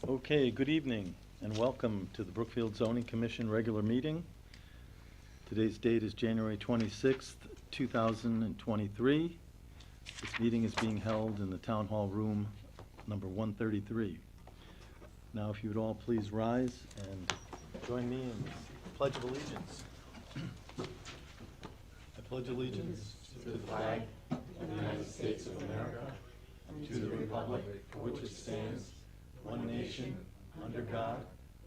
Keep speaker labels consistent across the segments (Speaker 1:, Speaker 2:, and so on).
Speaker 1: Okay, good evening and welcome to the Brookfield Zoning Commission regular meeting. Today's date is January 26th, 2023. This meeting is being held in the Town Hall Room number 133. Now, if you would all please rise and join me in the Pledge of Allegiance. I pledge allegiance to the flag of the United States of America and to the republic for which it stands, one nation, under God,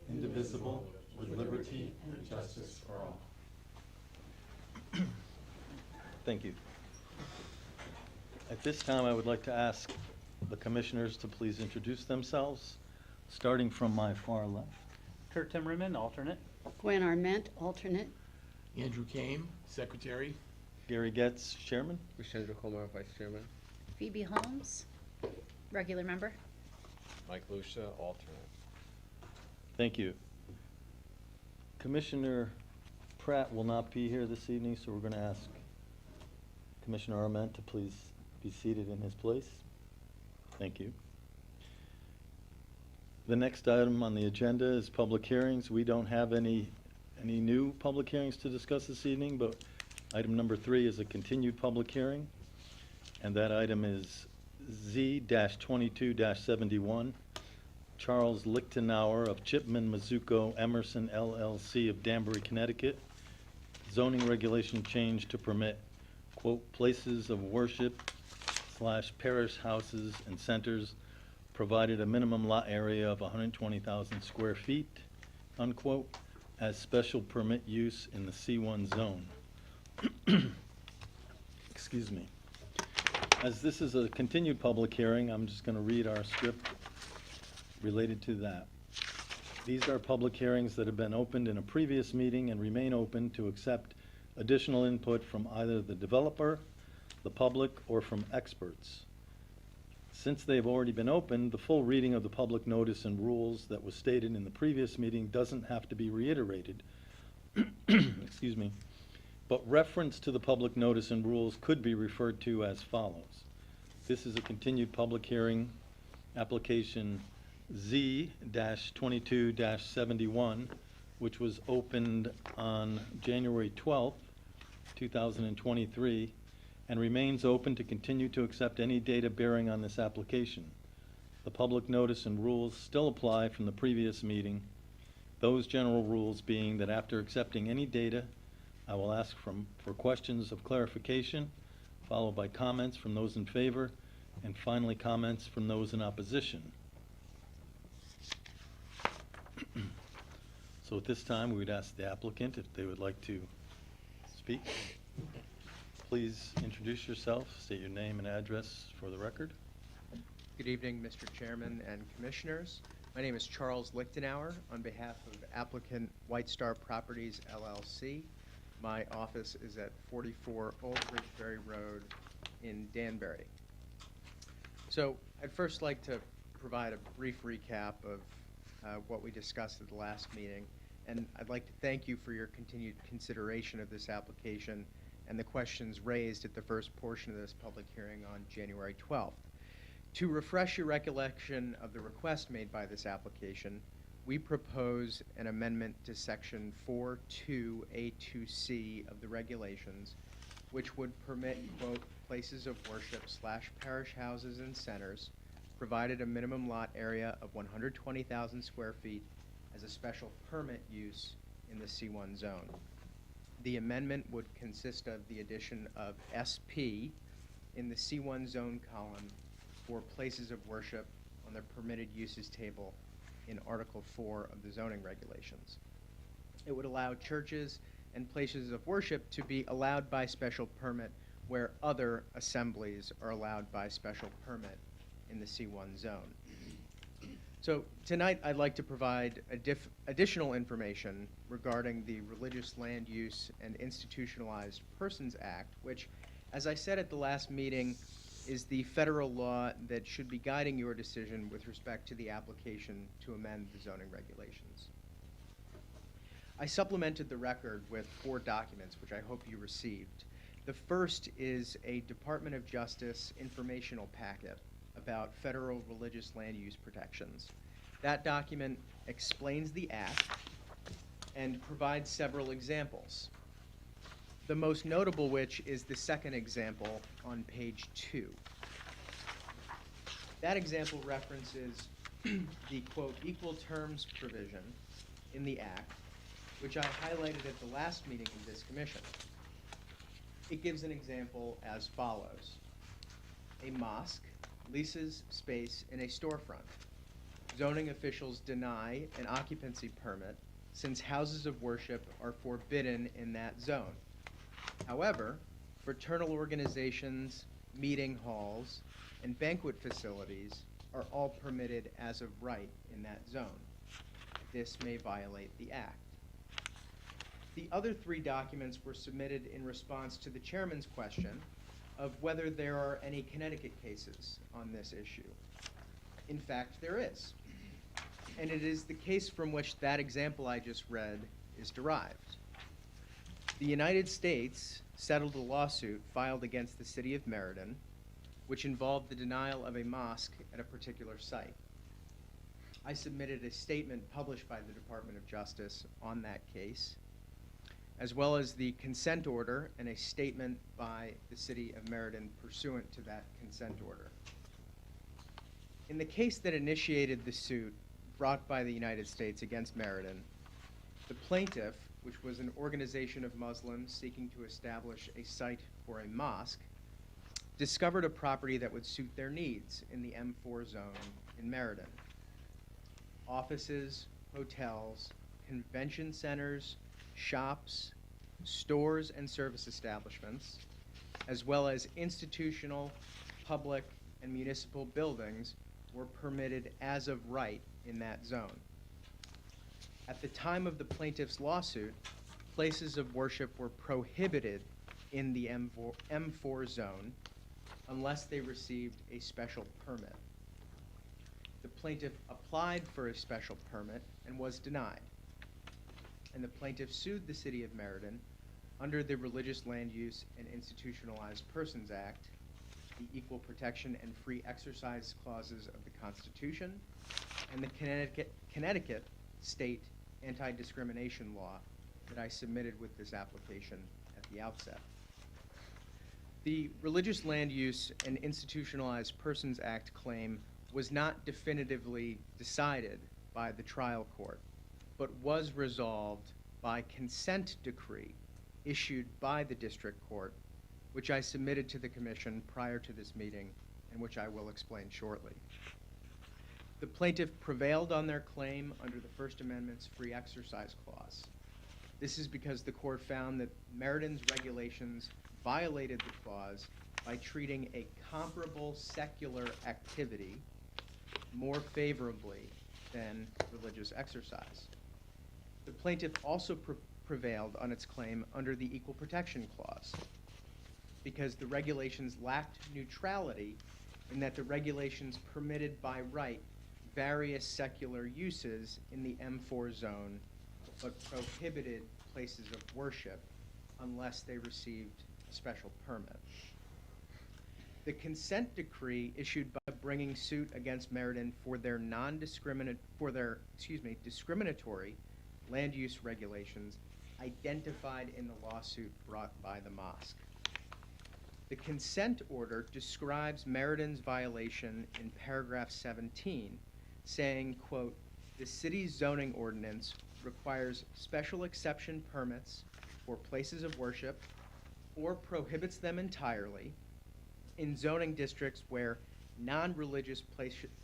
Speaker 1: indivisible, with liberty and justice for all. Thank you. At this time, I would like to ask the commissioners to please introduce themselves, starting from my far left.
Speaker 2: Kurt Timmerman, alternate.
Speaker 3: Gwen Arment, alternate.
Speaker 4: Andrew Kame, Secretary.
Speaker 1: Gary Getz, Chairman.
Speaker 5: Rishendra Kumar, Vice Chairman.
Speaker 6: Phoebe Holmes, regular member.
Speaker 5: Mike Lucia, alternate.
Speaker 1: Thank you. Commissioner Pratt will not be here this evening, so we're going to ask Commissioner Arment to please be seated in his place. Thank you. The next item on the agenda is public hearings. We don't have any new public hearings to discuss this evening, but item number 3 is a continued public hearing, and that item is Z-22-71, Charles Lichtenauer of Chipman Mizuko Emerson LLC of Danbury, Connecticut. Zoning regulation change to permit, quote, places of worship / parish houses and centers, provided a minimum lot area of 120,000 square feet, unquote, as special permit use in the C1 zone. Excuse me. As this is a continued public hearing, I'm just going to read our script related to that. These are public hearings that have been opened in a previous meeting and remain open to accept additional input from either the developer, the public, or from experts. Since they've already been opened, the full reading of the public notice and rules that was stated in the previous meeting doesn't have to be reiterated. Excuse me. But reference to the public notice and rules could be referred to as follows. This is a continued public hearing, application Z-22-71, which was opened on January 12th, 2023, and remains open to continue to accept any data bearing on this application. The public notice and rules still apply from the previous meeting, those general rules being that after accepting any data, I will ask for questions of clarification, followed by comments from those in favor, and finally comments from those in opposition. So at this time, we would ask the applicant if they would like to speak. Please introduce yourself, state your name and address for the record.
Speaker 7: Good evening, Mr. Chairman and Commissioners. My name is Charles Lichtenauer on behalf of applicant White Star Properties, LLC. My office is at 44 Old Ridgeberry Road in Danbury. So I'd first like to provide a brief recap of what we discussed at the last meeting, and I'd like to thank you for your continued consideration of this application and the questions raised at the first portion of this public hearing on January 12th. To refresh your recollection of the request made by this application, we propose an amendment to section 4.2A2C of the regulations, which would permit, quote, places of worship / parish houses and centers, provided a minimum lot area of 120,000 square feet as a special permit use in the C1 zone. The amendment would consist of the addition of SP in the C1 zone column for places of worship on the permitted uses table in Article 4 of the zoning regulations. It would allow churches and places of worship to be allowed by special permit where other assemblies are allowed by special permit in the C1 zone. So tonight I'd like to provide additional information regarding the Religious Land Use and Institutionalized Persons Act, which, as I said at the last meeting, is the federal law that should be guiding your decision with respect to the application to amend the zoning regulations. I supplemented the record with 4 documents, which I hope you received. The first is a Department of Justice informational packet about federal religious land use protections. That document explains the act and provides several examples. The most notable which is the second example on page 2. That example references the, quote, equal terms provision in the act, which I highlighted at the last meeting of this commission. It gives an example as follows. A mosque leases space in a storefront. Zoning officials deny an occupancy permit since houses of worship are forbidden in that zone. However, fraternal organizations, meeting halls, and banquet facilities are all permitted as of right in that zone. This may violate the act. The other 3 documents were submitted in response to the chairman's question of whether there are any Connecticut cases on this issue. In fact, there is. And it is the case from which that example I just read is derived. The United States settled a lawsuit filed against the city of Meriden, which involved the denial of a mosque at a particular site. I submitted a statement published by the Department of Justice on that case, as well as the consent order and a statement by the city of Meriden pursuant to that consent order. In the case that initiated the suit brought by the United States against Meriden, the plaintiff, which was an organization of Muslims seeking to establish a site for a mosque, discovered a property that would suit their needs in the M4 zone in Meriden. Offices, hotels, convention centers, shops, stores, and service establishments, as well as institutional, public, and municipal buildings were permitted as of right in that zone. At the time of the plaintiff's lawsuit, places of worship were prohibited in the M4 zone unless they received a special permit. The plaintiff applied for a special permit and was denied. And the plaintiff sued the city of Meriden under the Religious Land Use and Institutionalized Persons Act, the Equal Protection and Free Exercise Clauses of the Constitution, and the Connecticut State Anti-Discrimination Law that I submitted with this application at the outset. The Religious Land Use and Institutionalized Persons Act claim was not definitively decided by the trial court, but was resolved by consent decree issued by the district court, which I submitted to the commission prior to this meeting and which I will explain shortly. The plaintiff prevailed on their claim under the First Amendment's Free Exercise Clause. This is because the court found that Meriden's regulations violated the clause by treating a comparable secular activity more favorably than religious exercise. The plaintiff also prevailed on its claim under the Equal Protection Clause because the regulations lacked neutrality in that the regulations permitted by right various secular uses in the M4 zone but prohibited places of worship unless they received a special permit. The consent decree issued by bringing suit against Meriden for their discriminatory land use regulations identified in the lawsuit brought by the mosque. The consent order describes Meriden's violation in paragraph 17, saying, quote, "The city's zoning ordinance requires special exception permits for places of worship or prohibits them entirely in zoning districts where non-religious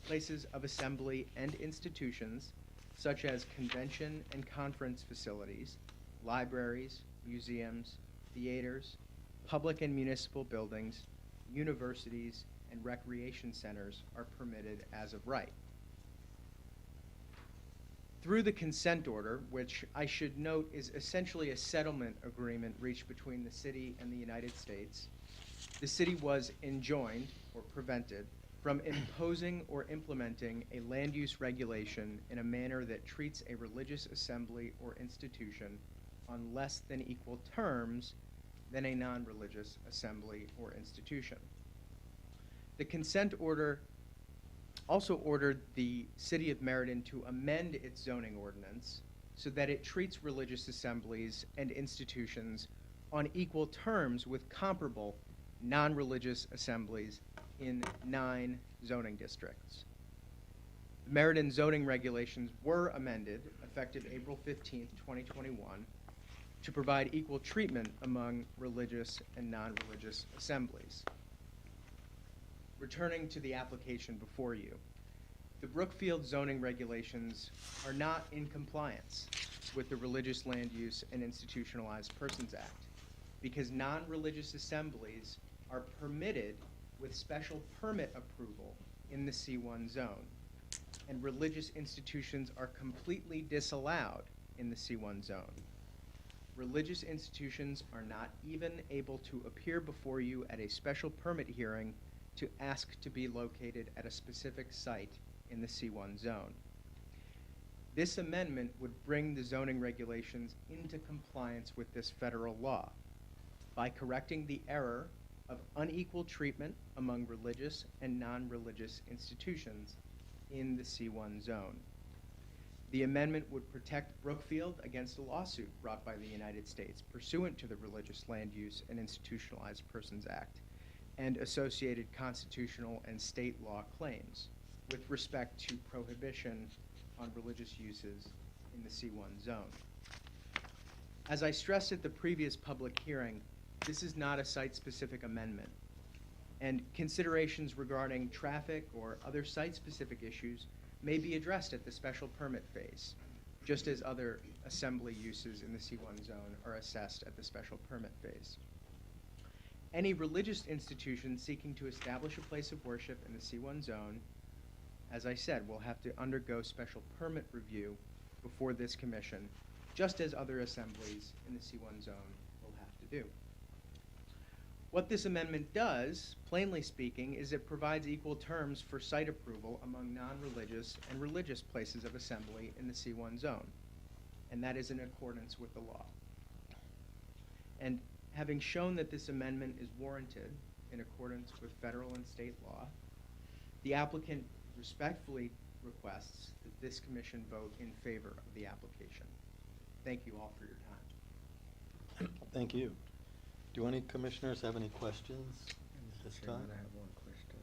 Speaker 7: places of assembly and institutions, such as convention and conference facilities, libraries, museums, theaters, public and municipal buildings, universities, and recreation centers are permitted as of right." Through the consent order, which I should note is essentially a settlement agreement reached between the city and the United States, the city was enjoined or prevented from imposing or implementing a land use regulation in a manner that treats a religious assembly or institution on less than equal terms than a non-religious assembly or institution. The consent order also ordered the City of Meriden to amend its zoning ordinance so that it treats religious assemblies and institutions on equal terms with comparable non-religious assemblies in 9 zoning districts. The Meriden zoning regulations were amended effective April 15th, 2021, to provide equal treatment among religious and non-religious assemblies. Returning to the application before you, the Brookfield zoning regulations are not in compliance with the Religious Land Use and Institutionalized Persons Act because non-religious assemblies are permitted with special permit approval in the C1 zone, and religious institutions are completely disallowed in the C1 zone. Religious institutions are not even able to appear before you at a special permit hearing to ask to be located at a specific site in the C1 zone. This amendment would bring the zoning regulations into compliance with this federal law by correcting the error of unequal treatment among religious and non-religious institutions in the C1 zone. The amendment would protect Brookfield against a lawsuit brought by the United States pursuant to the Religious Land Use and Institutionalized Persons Act and associated constitutional and state law claims with respect to prohibition on religious uses in the C1 zone. As I stressed at the previous public hearing, this is not a site-specific amendment, and considerations regarding traffic or other site-specific issues may be addressed at the special permit phase, just as other assembly uses in the C1 zone are assessed at the special permit phase. Any religious institution seeking to establish a place of worship in the C1 zone, as I said, will have to undergo special permit review before this commission, just as other assemblies in the C1 zone will have to do. What this amendment does, plainly speaking, is it provides equal terms for site approval among non-religious and religious places of assembly in the C1 zone, and that is in accordance with the law. And having shown that this amendment is warranted in accordance with federal and state law, the applicant respectfully requests that this commission vote in favor of the application. Thank you all for your time.
Speaker 1: Thank you. Do any commissioners have any questions at this time?
Speaker 5: Chairman, I have one question.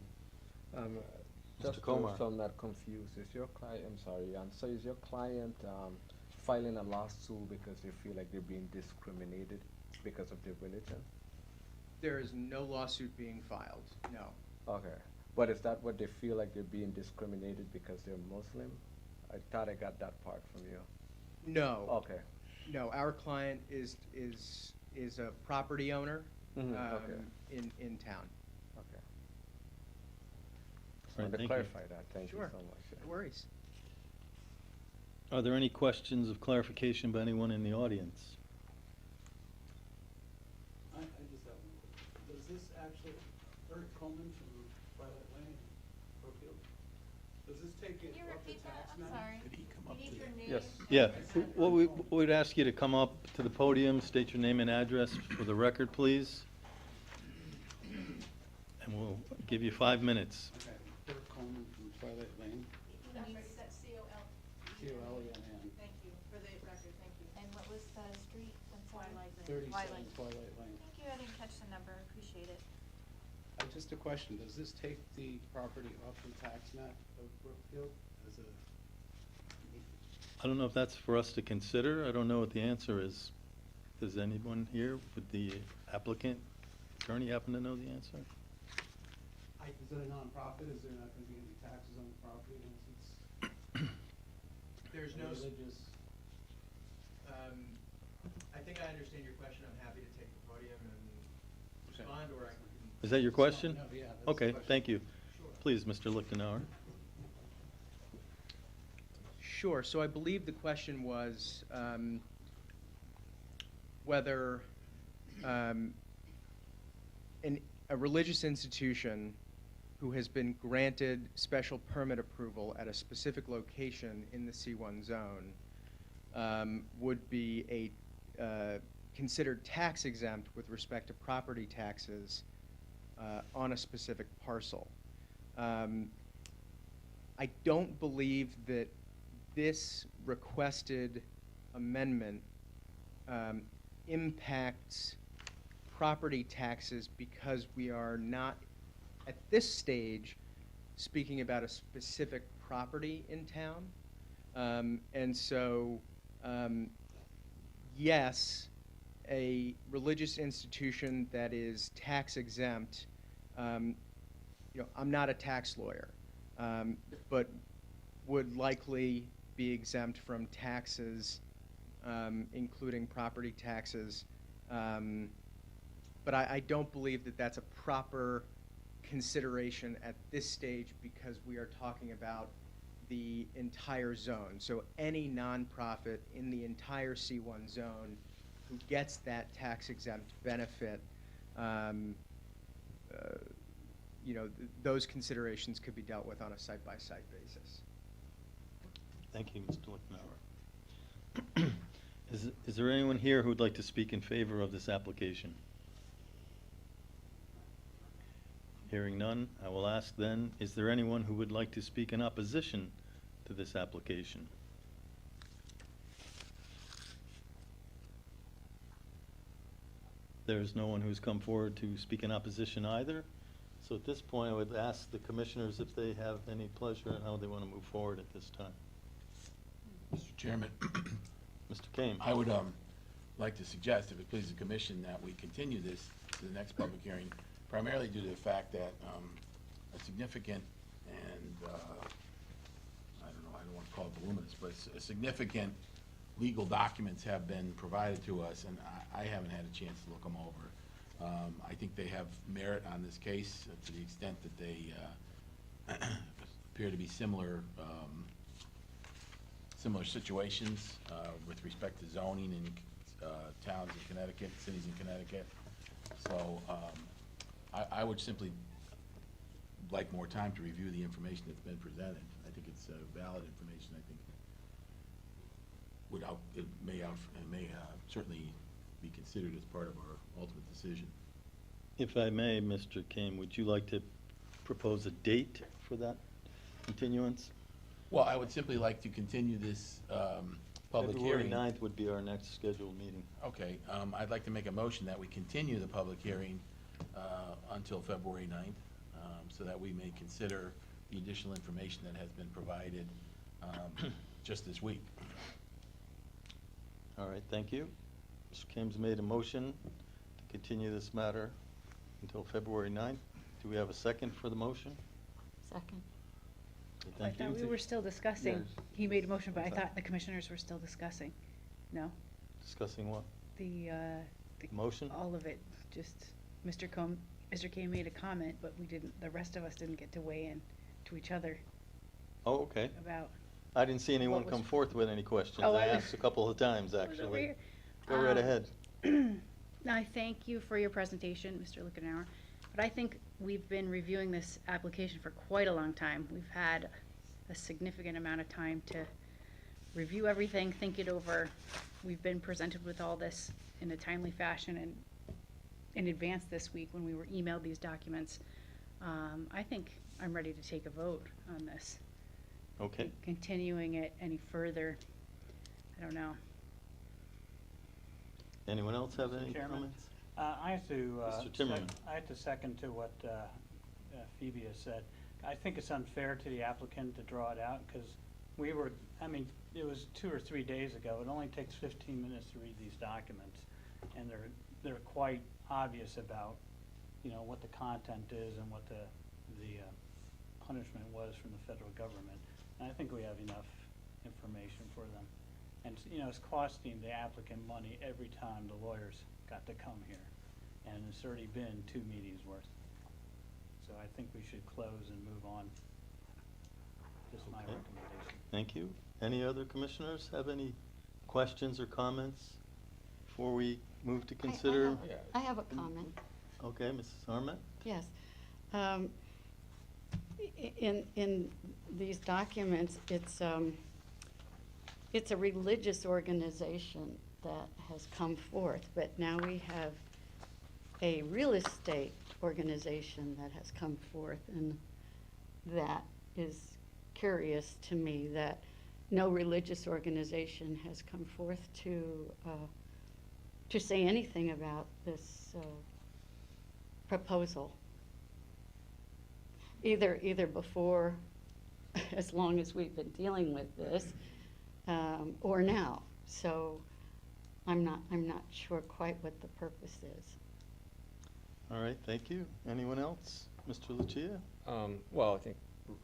Speaker 1: Mr.
Speaker 5: Just
Speaker 1: Komar.
Speaker 5: so I'm not confused, is your client, I'm sorry, so is your client filing a lawsuit because they feel like they're being discriminated because of their religion?
Speaker 7: There is no lawsuit being filed, no.
Speaker 5: Okay, but is that what they feel like they're being discriminated because they're Muslim? I thought I got that part from you.
Speaker 7: No.
Speaker 5: Okay.
Speaker 7: No, our client is a property owner
Speaker 5: Okay.
Speaker 7: in town.
Speaker 5: Okay.
Speaker 1: Right,
Speaker 5: Just wanted to
Speaker 1: thank you.
Speaker 5: clarify that, thank you
Speaker 7: Sure.
Speaker 5: so much.
Speaker 7: No worries.
Speaker 1: Are there any questions of clarification by anyone in the audience?
Speaker 8: I just have one question. Does this actually, Eric Coleman from Twilight Lane, Brookfield, does this take it
Speaker 6: Can you
Speaker 8: up to
Speaker 6: repeat that?
Speaker 8: tax
Speaker 6: I'm
Speaker 8: now?
Speaker 6: sorry.
Speaker 4: Did he come up
Speaker 6: You
Speaker 4: to
Speaker 6: need your
Speaker 4: the-
Speaker 6: name.
Speaker 5: Yes.
Speaker 1: Yeah, well, we'd ask you to come up to the podium, state your name and address for the record, please. And we'll give you 5 minutes.
Speaker 8: Okay, Eric Coleman from Twilight Lane,
Speaker 6: That's right, that's C-O-L.
Speaker 8: C-O-L-E-N-N,
Speaker 6: Thank you, for the record, thank you. And what was the street? Twilight Lane.
Speaker 8: 37 Twilight Lane.
Speaker 6: Thank you, I didn't catch the number, appreciate it.
Speaker 8: Just a question, does this take the property off the tax map of Brookfield as a?
Speaker 1: I don't know if that's for us to consider. I don't know what the answer is. Does anyone here, would the applicant, attorney happen to know the answer?
Speaker 8: Is it a nonprofit? Is there not gonna be any taxes on the property once it's
Speaker 7: There's
Speaker 8: a
Speaker 7: no,
Speaker 8: religious?
Speaker 7: I think I understand your question. I'm happy to take the podium and respond, or I can.
Speaker 1: Is that your question?
Speaker 8: No, yeah, that's the
Speaker 1: Okay,
Speaker 8: question.
Speaker 1: thank you.
Speaker 7: Sure.
Speaker 1: Please, Mr. Lichtenauer.
Speaker 7: Sure, so I believe the question was whether a religious institution who has been granted special permit approval at a specific location in the C1 zone would be considered tax exempt with respect to property taxes on a specific parcel. I don't believe that this requested amendment impacts property taxes because we are not, at this stage, speaking about a specific property in town. And so, yes, a religious institution that is tax exempt, I'm not a tax lawyer, but would likely be exempt from taxes, including property taxes. But I don't believe that that's a proper consideration at this stage because we are talking about the entire zone. So any nonprofit in the entire C1 zone who gets that tax exempt benefit, those considerations could be dealt with on a site-by-site basis.
Speaker 1: Thank you, Mr. Lichtenauer. Is there anyone here who would like to speak in favor of this application? Hearing none, I will ask then, is there anyone who would like to speak in opposition to this application? There is no one who's come forward to speak in opposition either. So at this point, I would ask the commissioners if they have any pleasure in how they want to move forward at this time.
Speaker 4: Mr. Chairman,
Speaker 1: Mr. Kane?
Speaker 4: I would like to suggest, if it pleases the commission, that we continue this to the next public hearing, primarily due to the fact that a significant and, I don't want to call it voluminous, but a significant legal documents have been provided to us, and I haven't had a chance to look them over. I think they have merit on this case to the extent that they appear to be similar situations with respect to zoning in towns in Connecticut, cities in Connecticut. So I would simply like more time to review the information that's been presented. I think it's valid information. I think it may certainly be considered as part of our ultimate decision.
Speaker 1: If I may, Mr. Kane, would you like to propose a date for that continuance?
Speaker 4: Well, I would simply like to continue this public hearing.
Speaker 1: February 9th would be our next scheduled meeting.
Speaker 4: Okay, I'd like to make a motion that we continue the public hearing until February 9th, so that we may consider the additional information that has been provided just this week.
Speaker 1: All right, thank you. Mr. Kame's made a motion to continue this matter until February 9th. Do we have a second for the motion?
Speaker 3: Second.
Speaker 1: Okay,
Speaker 9: I
Speaker 1: thank
Speaker 9: thought we
Speaker 1: you.
Speaker 9: were still discussing.
Speaker 1: Yes.
Speaker 9: He made a motion, but I
Speaker 1: I'm sorry.
Speaker 9: thought the commissioners were still discussing. No?
Speaker 1: Discussing what?
Speaker 9: The
Speaker 1: Motion?
Speaker 9: all of it, just Mr. Kane made a comment, but we didn't, the rest of us didn't get to weigh in to each other
Speaker 1: Oh, okay.
Speaker 9: about.
Speaker 1: I didn't see anyone
Speaker 9: What was-
Speaker 1: come forth with any questions.
Speaker 9: Oh,
Speaker 1: I
Speaker 9: I-
Speaker 1: asked a couple of times,
Speaker 9: What was over
Speaker 1: actually.
Speaker 9: here?
Speaker 1: Go right ahead.
Speaker 9: I thank you for your presentation, Mr. Lichtenauer, but I think we've been reviewing this application for quite a long time. We've had a significant amount of time to review everything, think it over. We've been presented with all this in a timely fashion and in advance this week when we were emailed these documents. I think I'm ready to take a vote on this.
Speaker 1: Okay.
Speaker 9: Continuing it any further, I don't know.
Speaker 1: Anyone else have
Speaker 2: Mr.
Speaker 1: any
Speaker 2: Chairman?
Speaker 1: comments?
Speaker 2: I have to,
Speaker 1: Mr. Timmerman.
Speaker 2: I have to second to what Phoebe has said. I think it's unfair to the applicant to draw it out, because it was 2 or 3 days ago. It only takes 15 minutes to read these documents, and they're quite obvious about, what the content is and what the punishment was from the federal government. And I think we have enough information for them. And, it's costing the applicant money every time the lawyers got to come here. And it's already been 2 meetings worth. So I think we should close and move on. Just my
Speaker 1: Okay.
Speaker 2: recommendation.
Speaker 1: Thank you. Any other commissioners have any questions or comments before we move to consider?
Speaker 3: I have a comment,
Speaker 1: Okay, Mrs. Arment?
Speaker 3: yes. In these documents, it's a religious organization that has come forth, but now we have a real estate organization that has come forth, and that is curious to me that no religious organization has come forth to say anything about this proposal. Either before, as long as we've been dealing with this, or now. So I'm not sure quite what the purpose is.
Speaker 1: All right, thank you. Anyone else? Mr. Lucia?
Speaker 10: Well, I think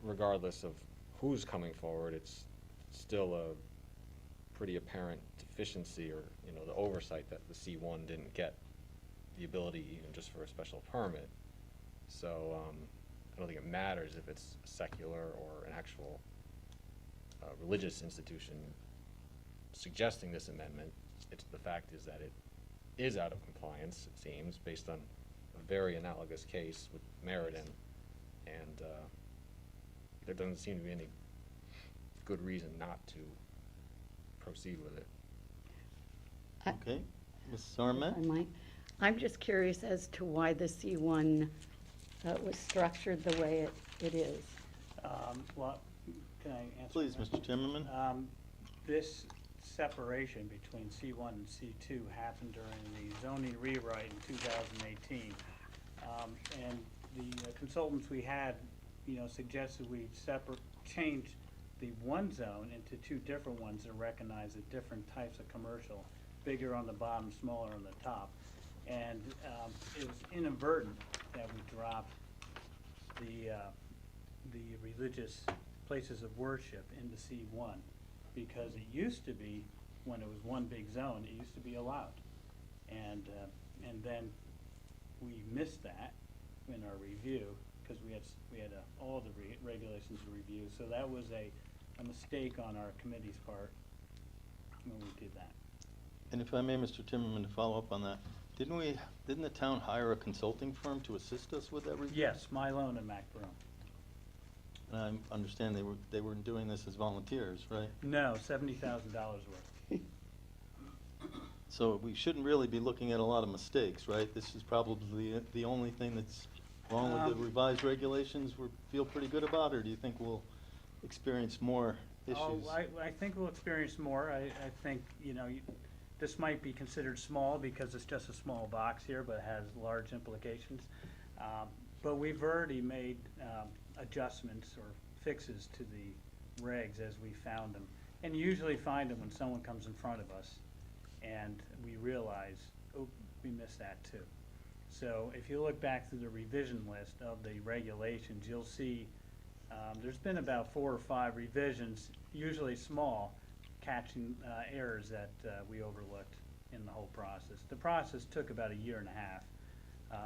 Speaker 10: regardless of who's coming forward, it's still a pretty apparent deficiency or, the oversight that the C1 didn't get the ability even just for a special permit. So I don't think it matters if it's secular or an actual religious institution suggesting this amendment. The fact is that it is out of compliance, it seems, based on a very analogous case with Meriden, and there doesn't seem to be any good reason not to proceed with it.
Speaker 1: Okay. Ms.
Speaker 3: If I
Speaker 1: Sarmet?
Speaker 3: might. I'm just curious as to why the C1 was structured the way it is.
Speaker 2: Well, can I answer?
Speaker 1: Please,
Speaker 2: that?
Speaker 1: Mr. Timmerman.
Speaker 2: This separation between C1 and C2 happened during the zoning rewrite in 2018. And the consultants we had, suggested we change the one zone into two different ones and recognize the different types of commercial, bigger on the bottom, smaller on the top. And it was inadvertent that we dropped the religious places of worship into C1, because it used to be, when it was one big zone, it used to be allowed. And then we missed that in our review, because we had all the regulations to review. So that was a mistake on our committee's part when we did that.
Speaker 1: And if I may, Mr. Timmerman, to follow up on that, didn't the town hire a consulting firm to assist us with that review?
Speaker 2: Yes, Mylone and Mac Broom.
Speaker 1: And I understand they were doing this as volunteers, right?
Speaker 2: No, $70,000 worth.
Speaker 1: So we shouldn't really be looking at a lot of mistakes, right? This is probably the only thing that's wrong with the revised regulations we feel pretty good about, or do you think we'll experience more issues?
Speaker 2: Oh, I think we'll experience more. I think, this might be considered small because it's just a small box here, but it has large implications. But we've already made adjustments or fixes to the regs as we found them. And you usually find them when someone comes in front of us and we realize, oh, we missed that too. So if you look back through the revision list of the regulations, you'll see there's been about 4 or 5 revisions, usually small, catching errors that we overlooked in the whole process. The process took about 1.5 years,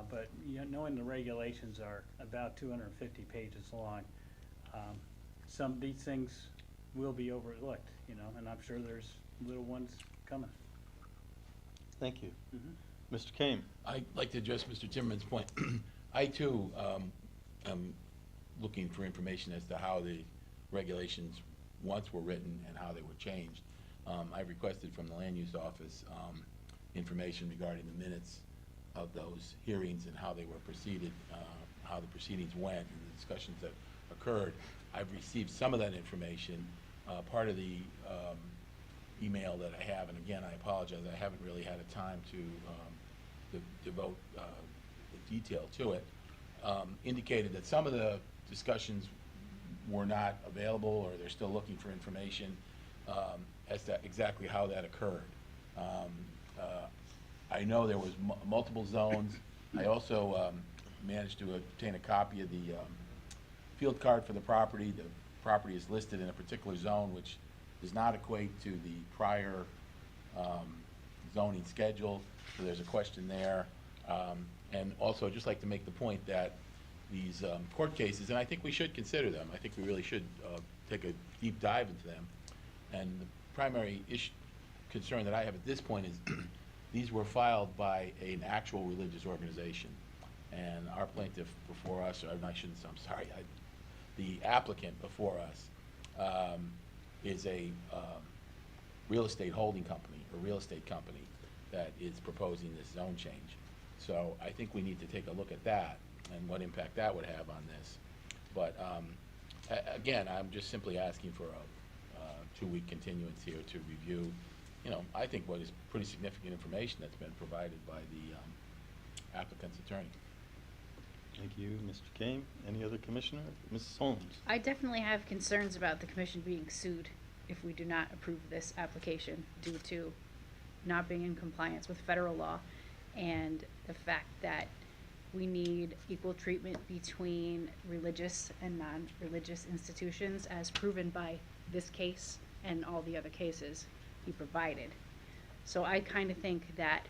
Speaker 2: but knowing the regulations are about 250 pages long, some of these things will be overlooked, and I'm sure there's little ones coming.
Speaker 1: Thank you.
Speaker 2: Mm-hmm.
Speaker 1: Mr. Kane?
Speaker 4: I'd like to address Mr. Timmerman's point. I too am looking for information as to how the regulations once were written and how they were changed. I requested from the land use office information regarding the minutes of those hearings and how they were proceeded, how the proceedings went and the discussions that occurred. I've received some of that information. Part of the email that I have, and again, I apologize, I haven't really had a time to devote the detail to it, indicated that some of the discussions were not available, or they're still looking for information as to exactly how that occurred. I know there was multiple zones. I also managed to obtain a copy of the field card for the property. The property is listed in a particular zone, which does not equate to the prior zoning schedule, so there's a question there. And also, I'd just like to make the point that these court cases, and I think we should consider them, I think we really should take a deep dive into them. And the primary concern that I have at this point is these were filed by an actual religious organization. And our plaintiff before us, or I shouldn't say, I'm sorry, the applicant before us is a real estate holding company, or real estate company that is proposing this zone change. So I think we need to take a look at that and what impact that would have on this. But Again, I'm just simply asking for a 2-week continuance here to review, I think what is pretty significant information that's been provided by the applicant's attorney.
Speaker 1: Thank you, Mr. Kane. Any other commissioner? Mrs. Holmes?
Speaker 9: I definitely have concerns about the commission being sued if we do not approve this application due to not being in compliance with federal law and the fact that we need equal treatment between religious and non-religious institutions as proven by this case and all the other cases he provided. So I kind of think that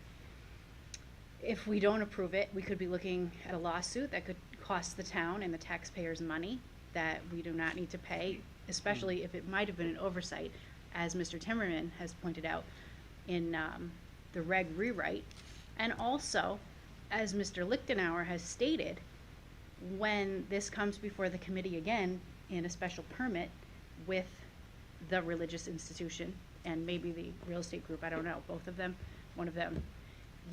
Speaker 9: if we don't approve it, we could be looking at a lawsuit that could cost the town and the taxpayers money that we do not need to pay, especially if it might have been an oversight, as Mr. Timmerman has pointed out in the reg rewrite. And also, as Mr. Lichtenauer has stated, when this comes before the committee again in a special permit with the religious institution and maybe the real estate group, I don't know, both of them, one of them,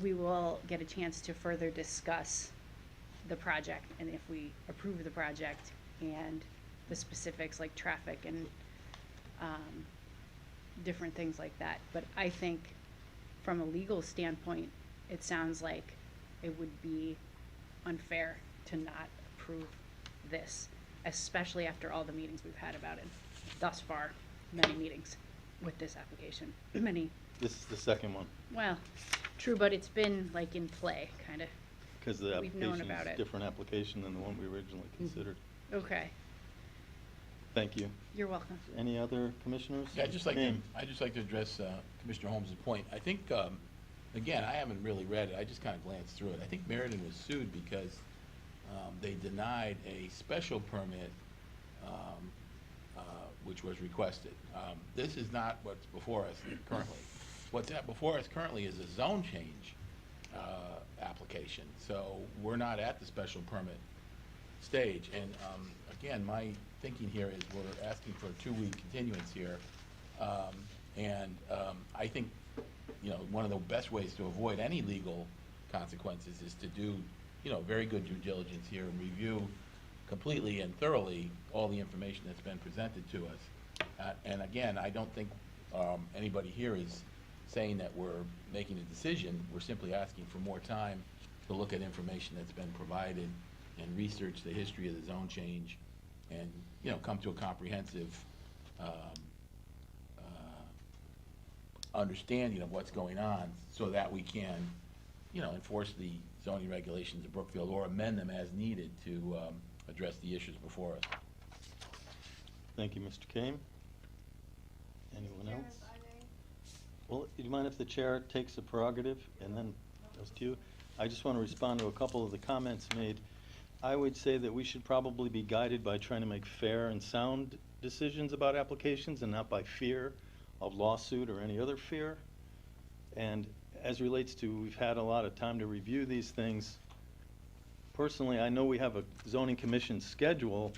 Speaker 9: we will get a chance to further discuss the project and if we approve the project and the specifics like traffic and different things like that. But I think from a legal standpoint, it sounds like it would be unfair to not approve this, especially after all the meetings we've had about it thus far, many meetings with this application, many.
Speaker 1: This is the second one,
Speaker 9: Well, true, but it's been like in play, kind of.
Speaker 1: because the
Speaker 9: We've known
Speaker 1: application
Speaker 9: about
Speaker 1: is a
Speaker 9: it.
Speaker 1: different application than the one we originally considered.
Speaker 9: Okay,
Speaker 1: Thank you.
Speaker 9: you're welcome.
Speaker 1: Any other commissioners?
Speaker 4: Yeah, I'd just like
Speaker 1: Kane?
Speaker 4: to address Commissioner Holmes' point. I think, again, I haven't really read it, I just kind of glanced through it. I think Meriden was sued because they denied a special permit which was requested. This is not what's before us currently. What's before us currently is a zone change application. So we're not at the special permit stage. And again, my thinking here is we're asking for a 2-week continuance here. I think, one of the best ways to avoid any legal consequences is to do, very good due diligence here and review completely and thoroughly all the information that's been presented to us. And again, I don't think anybody here is saying that we're making a decision. We're simply asking for more time to look at information that's been provided and research the history of the zone change and, come to a comprehensive understanding of what's going on so that we can, enforce the zoning regulations of Brookfield or amend them as needed to address the issues before us.
Speaker 1: Thank you, Mr. Kane. Anyone
Speaker 6: Chairman,
Speaker 1: else?
Speaker 6: if I may?
Speaker 1: Well, do you mind if the chair takes the prerogative and then goes to you? I just want to respond to a couple of the comments made. I would say that we should probably be guided by trying to make fair and sound decisions about applications and not by fear of lawsuit or any other fear. And as relates to, we've had a lot of time to review these things. Personally, I know we have a zoning commission schedule,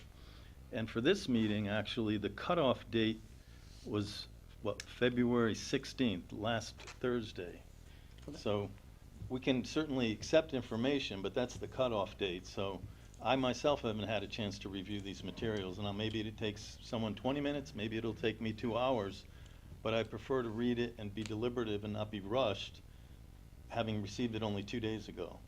Speaker 1: and for this meeting, actually, the cutoff date was, February 16th, last Thursday. So we can certainly accept information, but that's the cutoff date. So I myself haven't had a chance to review these materials, and now maybe it takes someone 20 minutes, maybe it'll take me 2 hours, but I prefer to read it and be deliberative and not be rushed, having received it only 2 days ago.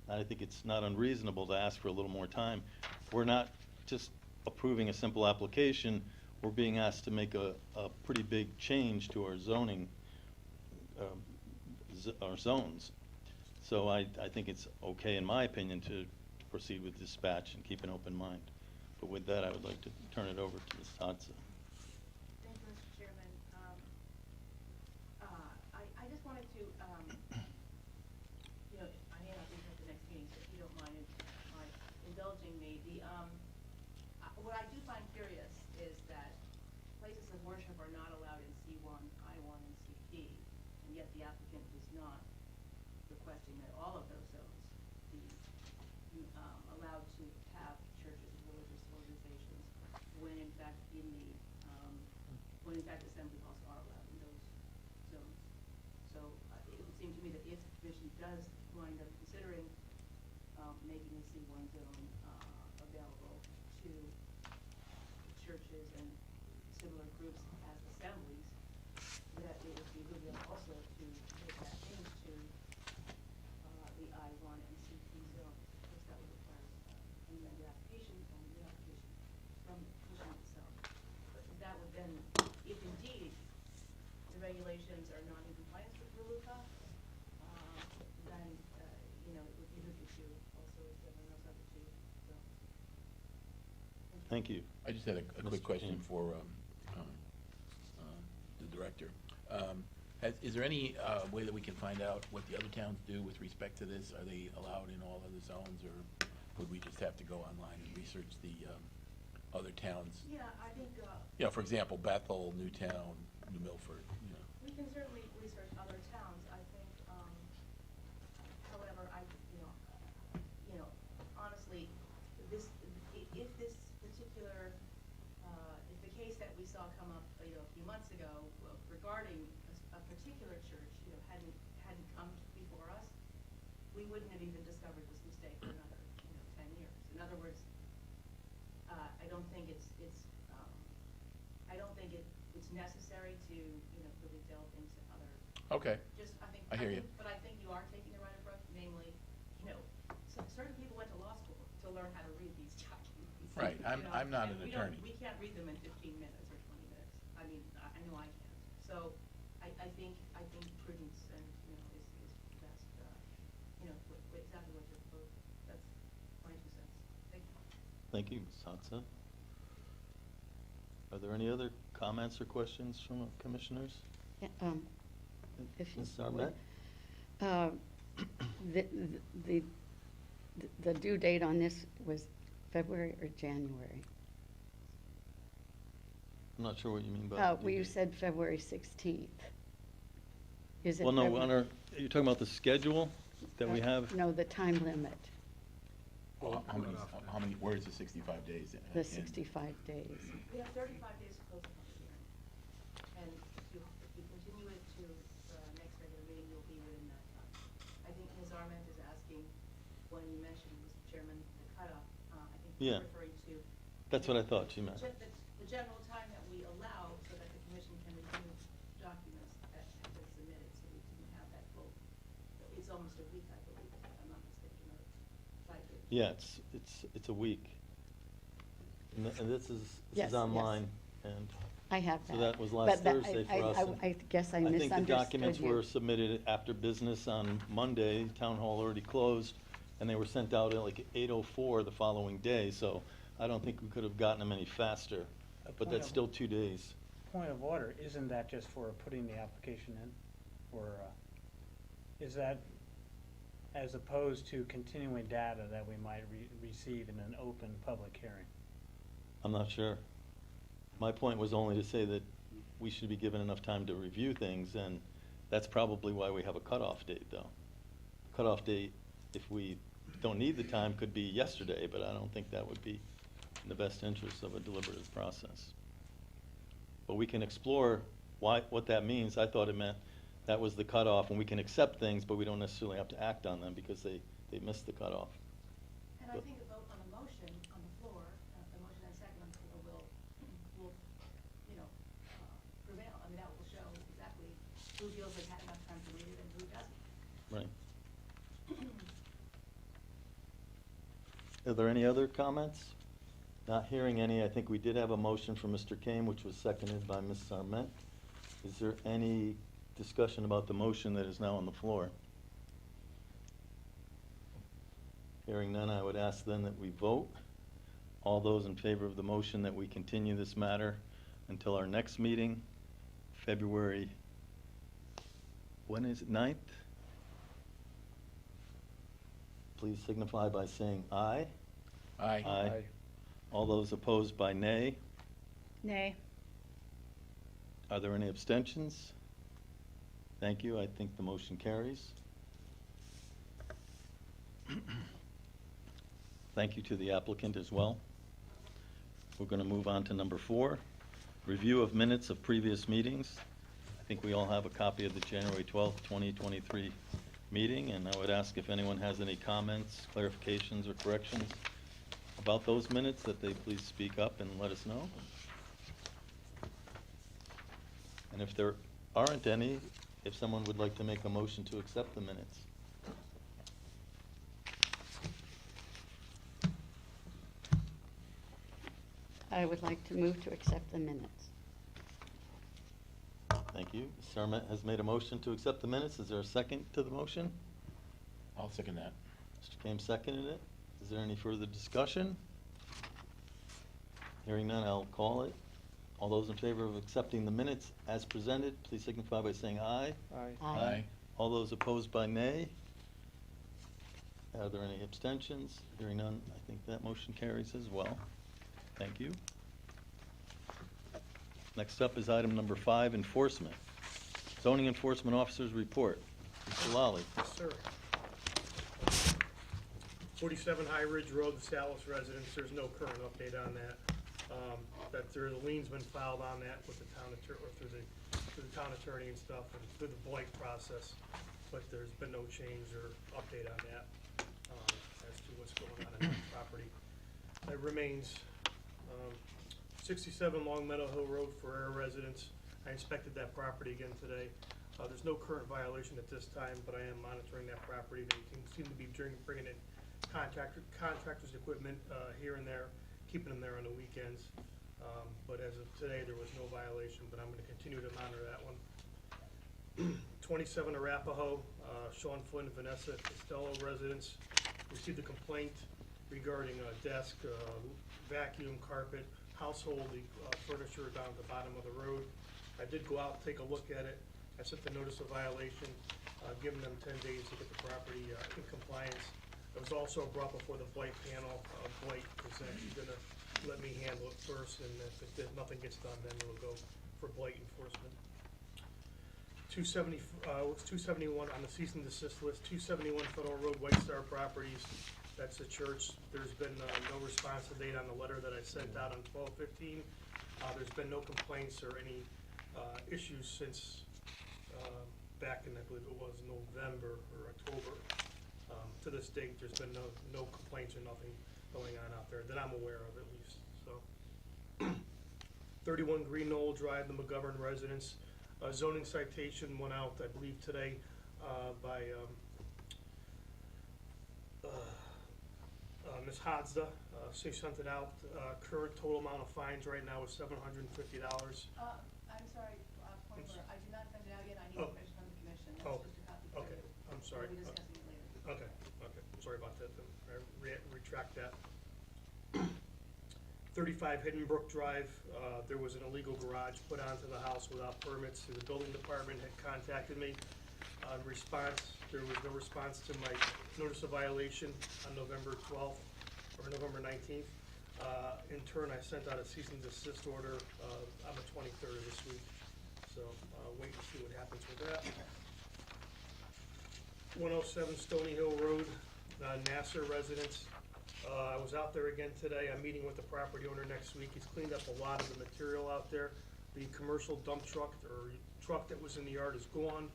Speaker 1: I think it's not unreasonable to ask for a little more time. We're not just approving a simple application, we're being asked to make a pretty big change to our zoning, our zones. So I think it's okay, in my opinion, to proceed with dispatch and keep an open mind. But with that, I would like to turn it over to Ms. Hodson.
Speaker 6: Thank you, Mr. Chairman. I just wanted to, I may not be here at the next meeting, so if you don't mind indulging me. What I do find curious is that places of worship are not allowed in C1, I1, and CD, and yet the applicant is not requesting that all of those zones be allowed to have churches and religious organizations, when in fact assembly halls are allowed in those zones. So it would seem to me that if the commission does wind up considering making the C1 zone available to churches and similar groups as assemblies, that it would be good also to make that change to the I-1 and CP zone, because that would require an amended application and new application from the commission itself. But that would then, if indeed the regulations are not in compliance with RLUIPA, then, you know, it would behoove you to also examine those other two zones.
Speaker 1: Thank you.
Speaker 4: I just had a
Speaker 1: Mr.
Speaker 4: quick question
Speaker 1: King.
Speaker 4: for the director. Is there any way that we can find out what the other towns do with respect to this? Are they allowed in all other zones, or would we just have to go online and research the other towns?
Speaker 6: Yeah, I think,
Speaker 4: You know, for example, Bethel, Newtown, New Milford, you know.
Speaker 6: we can certainly research other towns. I think, however, you know, honestly, this, if this particular, if the case that we saw come up, you know, a few months ago regarding a particular church, you know, hadn't come before us, we wouldn't have even discovered this mistake for another, you know, 10 years. In other words, I don't think it's necessary to, you know, really delve into other.
Speaker 4: Okay.
Speaker 6: Just,
Speaker 4: I hear you.
Speaker 6: But I think you are taking the right approach, namely, you know, certain people went to law school to learn how to read these documents.
Speaker 4: Right.
Speaker 6: you know,
Speaker 4: I'm not
Speaker 6: and
Speaker 4: an
Speaker 6: we don't-
Speaker 4: attorney.
Speaker 6: We can't read them in 15 minutes or 20 minutes. I mean, I know I can't. So I think prudence and, you know, is best, you know, exactly what you're proposing. That's my 2 cents. Thank you.
Speaker 1: Thank you, Ms. Hotza. Are there any other comments or questions from commissioners?
Speaker 3: Yeah, if you
Speaker 1: Ms.
Speaker 3: would.
Speaker 1: Sarmet?
Speaker 3: The due date on this was February or January?
Speaker 1: I'm not sure what you mean by.
Speaker 3: Well,
Speaker 1: due
Speaker 3: you
Speaker 1: date.
Speaker 3: said February 16th. Is it?
Speaker 1: Well, no,
Speaker 3: February-
Speaker 1: you're talking about the schedule that we have?
Speaker 3: No, the time limit,
Speaker 4: How many, where is the 65 days?
Speaker 3: the
Speaker 4: in?
Speaker 3: 65 days.
Speaker 6: We have 35 days to close the public hearing. And if you continue it to the next regular meeting, you'll be within that time. I think Ms. Arment is asking, when you mentioned, Mr. Chairman, the cutoff, I think
Speaker 1: Yeah.
Speaker 6: you're referring to.
Speaker 1: That's what I thought she meant.
Speaker 6: The general time that we allow so that the commission can review documents that have been submitted, so we can have that full. It's almost a week, I believe, if I'm not mistaken, or 5 days.
Speaker 1: Yeah, it's a week. And this
Speaker 3: Yes,
Speaker 1: is
Speaker 3: yes.
Speaker 1: online, and
Speaker 3: I have that.
Speaker 1: so that was
Speaker 3: But
Speaker 1: last
Speaker 3: that-
Speaker 1: Thursday for us. and
Speaker 3: I guess I
Speaker 1: I think
Speaker 3: misunderstood
Speaker 1: the documents
Speaker 3: you.
Speaker 1: were submitted after business on Monday, town hall already closed, and they were sent out at like 8:04 the following day, so I don't think we could have gotten them any faster, but that's still 2 days.
Speaker 2: Point of order, isn't that just for putting the application in? Or, is that as opposed to continuing data that we might receive in an open public hearing?
Speaker 1: I'm not sure. My point was only to say that we should be given enough time to review things, and that's probably why we have a cutoff date, though. Cutoff date, if we don't need the time, could be yesterday, but I don't think that would be in the best interest of a deliberative process. But we can explore what that means. I thought it meant that was the cutoff, and we can accept things, but we don't necessarily have to act on them because they missed the cutoff.
Speaker 6: And I think a vote on the motion on the floor, the motion and second on the floor will, you know, prevail. I mean, that will show exactly who feels they've had enough time to read it and who doesn't.
Speaker 1: Right. Are there any other comments? Not hearing any. I think we did have a motion from Mr. Kane, which was seconded by Ms. Sarmet. Is there any discussion about the motion that is now on the floor? Hearing none, I would ask then that we vote. All those in favor of the motion that we continue this matter until our next meeting, February, when is it, 9th? Please signify by saying aye.
Speaker 4: Aye.
Speaker 1: Aye. All those opposed by nay.
Speaker 9: Nay.
Speaker 1: Are there any abstentions? Thank you. I think the motion carries. Thank you to the applicant as well. We're going to move on to number 4, review of minutes of previous meetings. I think we all have a copy of the January 12th, 2023 meeting, and I would ask if anyone has any comments, clarifications, or corrections about those minutes, that they please speak up and let us know. And if there aren't any, if someone would like to make a motion to accept the minutes.
Speaker 3: I would like to move to accept the minutes.
Speaker 1: Thank you. Ms. Sarment has made a motion to accept the minutes. Is there a second to the motion?
Speaker 4: I'll second that.
Speaker 1: Mr. Kames seconded it. Is there any further discussion? Hearing none, I'll call it. All those in favor of accepting the minutes as presented, please signify by saying aye.
Speaker 3: Aye.
Speaker 1: All those opposed by nay? Are there any abstentions? Hearing none, I think that motion carries as well. Thank you. Next up is item number 5, enforcement. Zoning Enforcement Officer's Report. Mr. Lally.
Speaker 11: Yes, sir. 47 High Ridge Road, the Salis residence, there's no current update on that. That there, the lien's been filed on that with the town attorney, or through the town attorney and stuff, and through the blight process, but there's been no change or update on that, as to what's going on in that property. It remains, 67 Long Meadow Hill Road for Air residents. I inspected that property again today. There's no current violation at this time, but I am monitoring that property. They seem to be bringing in contractors' equipment here and there, keeping them there on the weekends. But as of today, there was no violation, but I'm gonna continue to monitor that one. 27 Arapahoe, Sean Flynn, Vanessa Costello residents received a complaint regarding a desk, vacuum, carpet, household furniture down at the bottom of the road. I did go out and take a look at it. I sent the notice of violation, giving them 10 days to get the property in compliance. It was also brought before the blight panel. Blight is actually gonna let me handle it first, and if nothing gets done, then it'll go for blight enforcement. 271 on the cease and desist list, 271 Federal Road, White Star Properties. That's the church. There's been no response to date on the letter that I sent out on 12/15. There's been no complaints or any issues since back in, I believe it was November or October. To this date, there's been no complaints or nothing going on out there that I'm aware of, at least, so. 31 Green Knoll Drive, the McGovern residence. Zoning citation went out, I believe, today by Ms. Hodzda. She sent it out. Current total amount of fines right now is $750.
Speaker 6: I'm sorry, point where, I did not send it out yet, I need
Speaker 11: Oh.
Speaker 6: permission from the commission,
Speaker 11: Oh,
Speaker 6: that's just a copy.
Speaker 11: okay, I'm sorry.
Speaker 6: We'll be discussing it later.
Speaker 11: Okay, sorry about that, then. I retract that. 35 Hidden Brook Drive, there was an illegal garage put onto the house without permits. The building department had contacted me. In response, there was no response to my notice of violation on November 12th or November 19th. In turn, I sent out a cease and desist order on the 23rd of this week. So wait and see what happens with that. 107 Stony Hill Road, Nassar residence. I was out there again today. I'm meeting with the property owner next week. He's cleaned up a lot of the material out there. The commercial dump truck or truck that was in the yard is gone.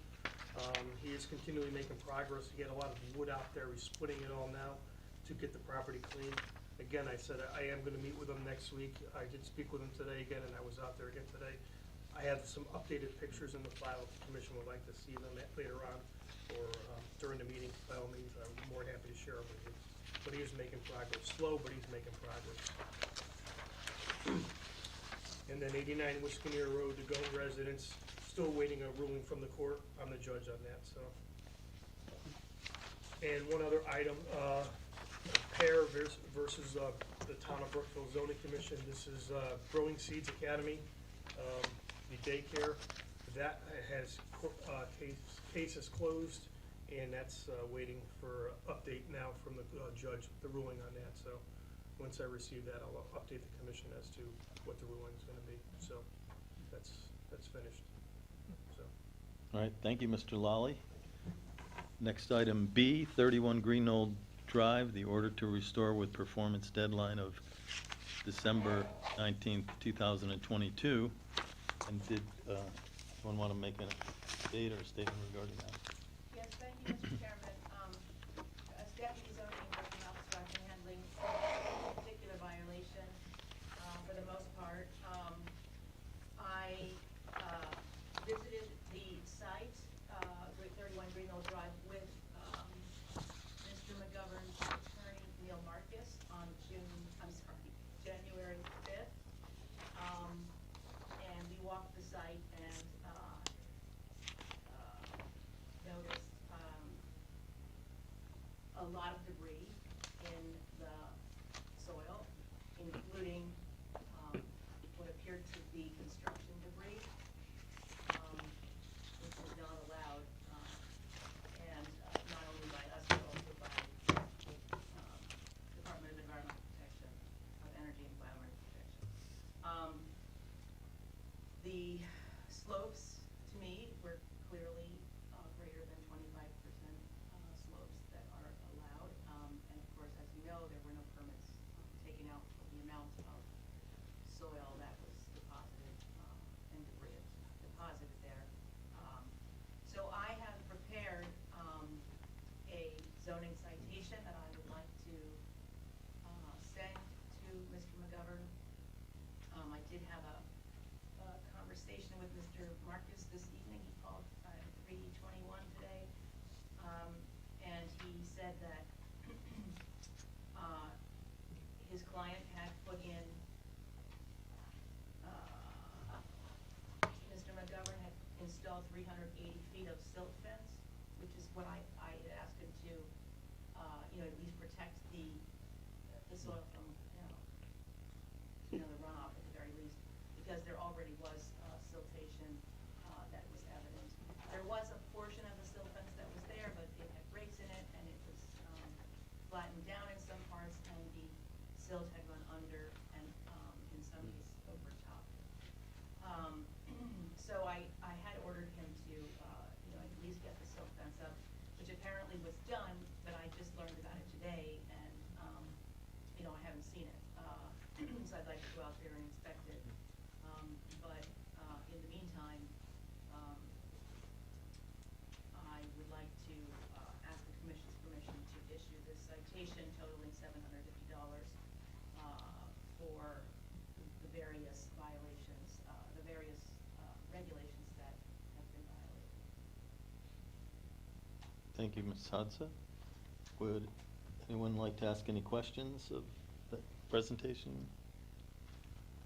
Speaker 11: He is continually making progress. He had a lot of wood out there. He's splitting it all now to get the property clean. Again, I said I am gonna meet with him next week. I did speak with him today again, and I was out there again today. I have some updated pictures in the file. If the commission would like to see them later on or during the meeting, by all means, I'm more than happy to share them with you. But he is making progress. Slow, but he's making progress. And then 89 Wisconsin Road, the Goat residence, still waiting a ruling from the court. I'm the judge on that, so. And one other item, Pear versus the Town of Brookfield Zoning Commission. This is Growing Seeds Academy, the daycare. That has, case is closed, and that's waiting for update now from the judge, the ruling on that. So once I receive that, I'll update the commission as to what the ruling is gonna be. So that's finished, so.
Speaker 1: All right, thank you, Mr. Lally. Next item B, 31 Green Knoll Drive, the order to restore with performance deadline of December 19th, 2022. And did someone want to make a date or statement regarding that?
Speaker 6: Yes, thank you, Mr. Chairman. As deputy zoning enforcement officer, I've been handling this particular violation for the most part. I site and, noticed, a lot of debris in the soil, including, what appeared to be construction debris, which is not allowed, and not only by us, but also by Department of Environmental Protection, of Energy and Environmental Protection. The slopes, to me, were clearly greater than 25% slopes that are allowed. And of course, as you know, there were no permits taken out for the amount of soil that was deposited and debris deposited there. So I have prepared a zoning citation that I would like to send to Mr. McGovern. I did have a conversation with Mr. Marcus this evening. He called at 3:21 today. And he said that his client had put in, Mr. McGovern had installed 380 feet of silt fence, which is what I had asked him to, at least protect the soil from, the runoff at the very least, because there already was siltation that was evident. There was a portion of the silt fence that was there, but it had breaks in it, and it was flattened down in some parts, and the silt had run under and in some cases over top. So I had ordered him to, at least get the silt fence up, which apparently was done, but I just learned about it today, and, I haven't seen it. So I'd like to go out there and inspect it. But in the meantime, I would like to ask the commission's permission to issue this citation totaling $750 for the various violations, the various regulations that have been violated.
Speaker 1: Thank you, Ms. Hadza. Would anyone like to ask any questions of the presentation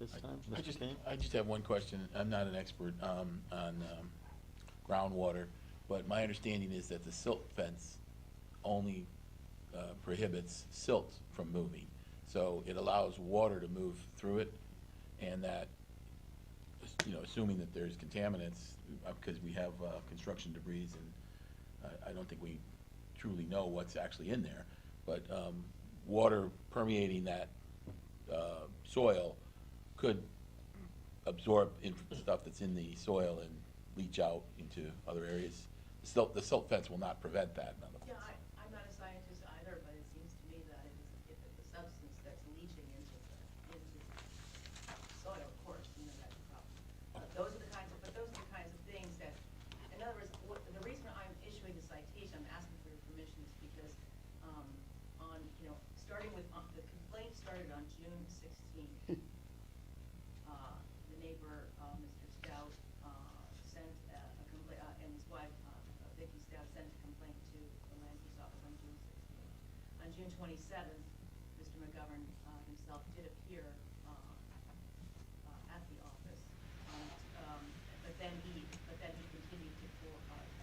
Speaker 1: this time? Mr. Kane?
Speaker 4: I just have one question. I'm not an expert on groundwater, but my understanding is that the silt fence only prohibits silt from moving. So it allows water to move through it, and that, assuming that there's contaminants, because we have construction debris, and I don't think we truly know what's actually in there, but water permeating that soil could absorb stuff that's in the soil and leach out into other areas. The silt fence will not prevent that, none of it.
Speaker 6: Yeah, I'm not a scientist either, but it seems to me that if it's a substance that's leaching into the soil, of course, that's a problem. Those are the kinds of things that, in other words, the reason I'm issuing the citation, I'm asking for your permission, is because starting with, the complaint started on June 16th. The neighbor, Mr. Stout, sent a complaint, and his wife, Vicky Stout, sent a complaint to the land use office on June 16th. On June 27th, Mr. McGovern himself did appear at the office, but then he continued to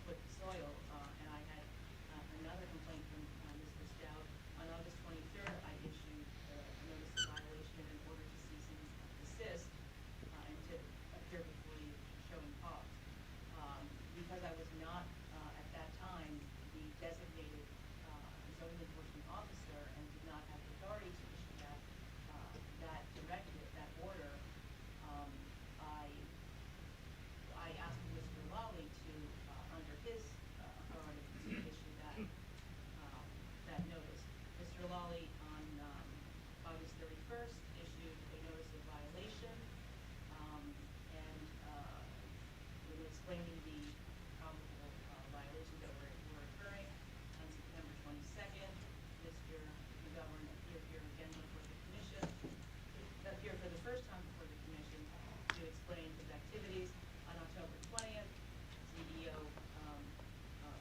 Speaker 6: put soil, and I had another complaint from Mr. Stout. On August 23rd, I issued a notice of violation in order to cease and desist, and to appear before you showing cause. Because I was not, at that time, the designated zoning enforcement officer and did not have the authority to issue that directive, that order, I asked Mr. Lawley to, under his authority, to issue that notice. Mr. Lawley, on August 31st, issued a notice of violation, and when explaining the probable violations that were occurring. On September 22nd, Mr. McGovern appeared here again before the commission, appeared for the first time before the commission to explain his activities. On October 20th, CEO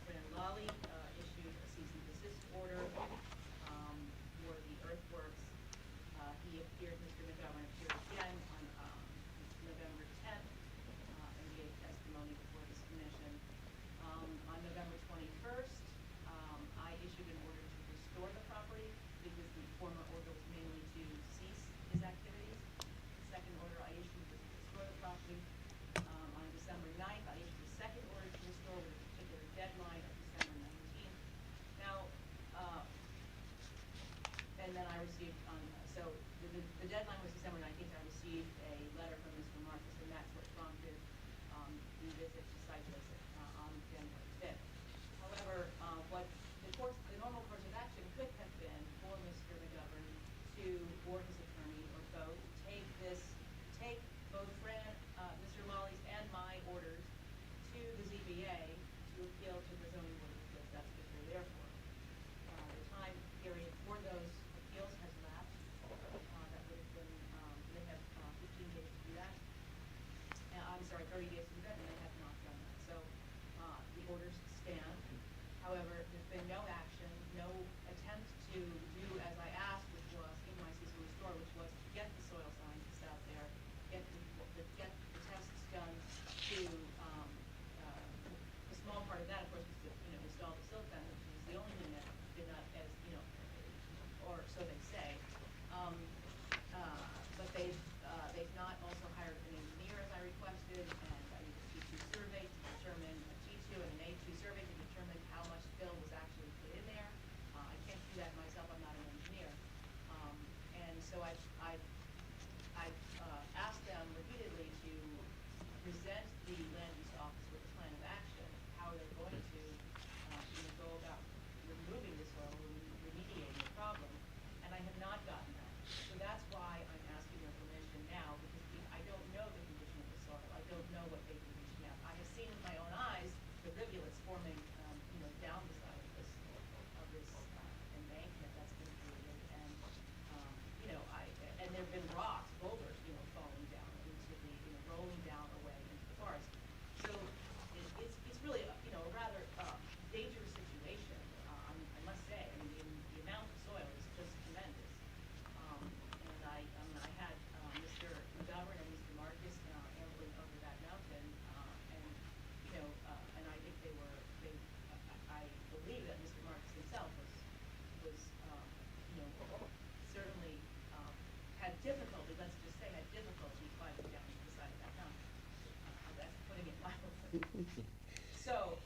Speaker 6: Fran Lawley issued a cease and desist order for the earthworks. Mr. McGovern appeared again on November 10th, visit, the site visit, on January 5th. However, the normal course of action could have been for Mr. McGovern to, or his attorney, or both, take both Mr. Molly's and my orders to the ZBA to appeal to the zoning board of appeals. That's what they're there for. The time period for those appeals has lapsed. That would have been, they have 15 days to do that. I'm sorry, 30 days to do that, and they have not done that. So the orders stand. However, there's been no action, no attempt to do as I asked, which was in my seasonal restore, which was to get the soil scientists out there, get the tests done to, the small part of that, of course, was to, install the silt fence, which was the only thing that did not, or so they say. But they've not also hired an engineer as I requested, and I did a T2 survey to determine, a T2 and an A2 survey to determine how much fill was actually put in there. I can't do that myself, I'm not an engineer. And so I've asked them repeatedly to present the land use office with a plan of action, how they're going to, go about removing the soil, remediating the problem, and I have not gotten that. So that's why I'm asking your permission now, because I don't know the condition of the soil. I don't know what they've been reaching out. I have seen with my own eyes the rivulets forming, down the side of this embankment that's been created, and, and there've been rocks, boulders, falling down into the, rolling down away into the forest. So it's really, a rather dangerous situation, I must say. I mean, the amount of soil is just tremendous. And I had Mr. McGovern and Mr. Marcus ambling over that mountain, and I think I believe that Mr. Marcus himself was certainly had difficulty, let's just say, climbing down to the side of that mountain. That's putting it mildly. So,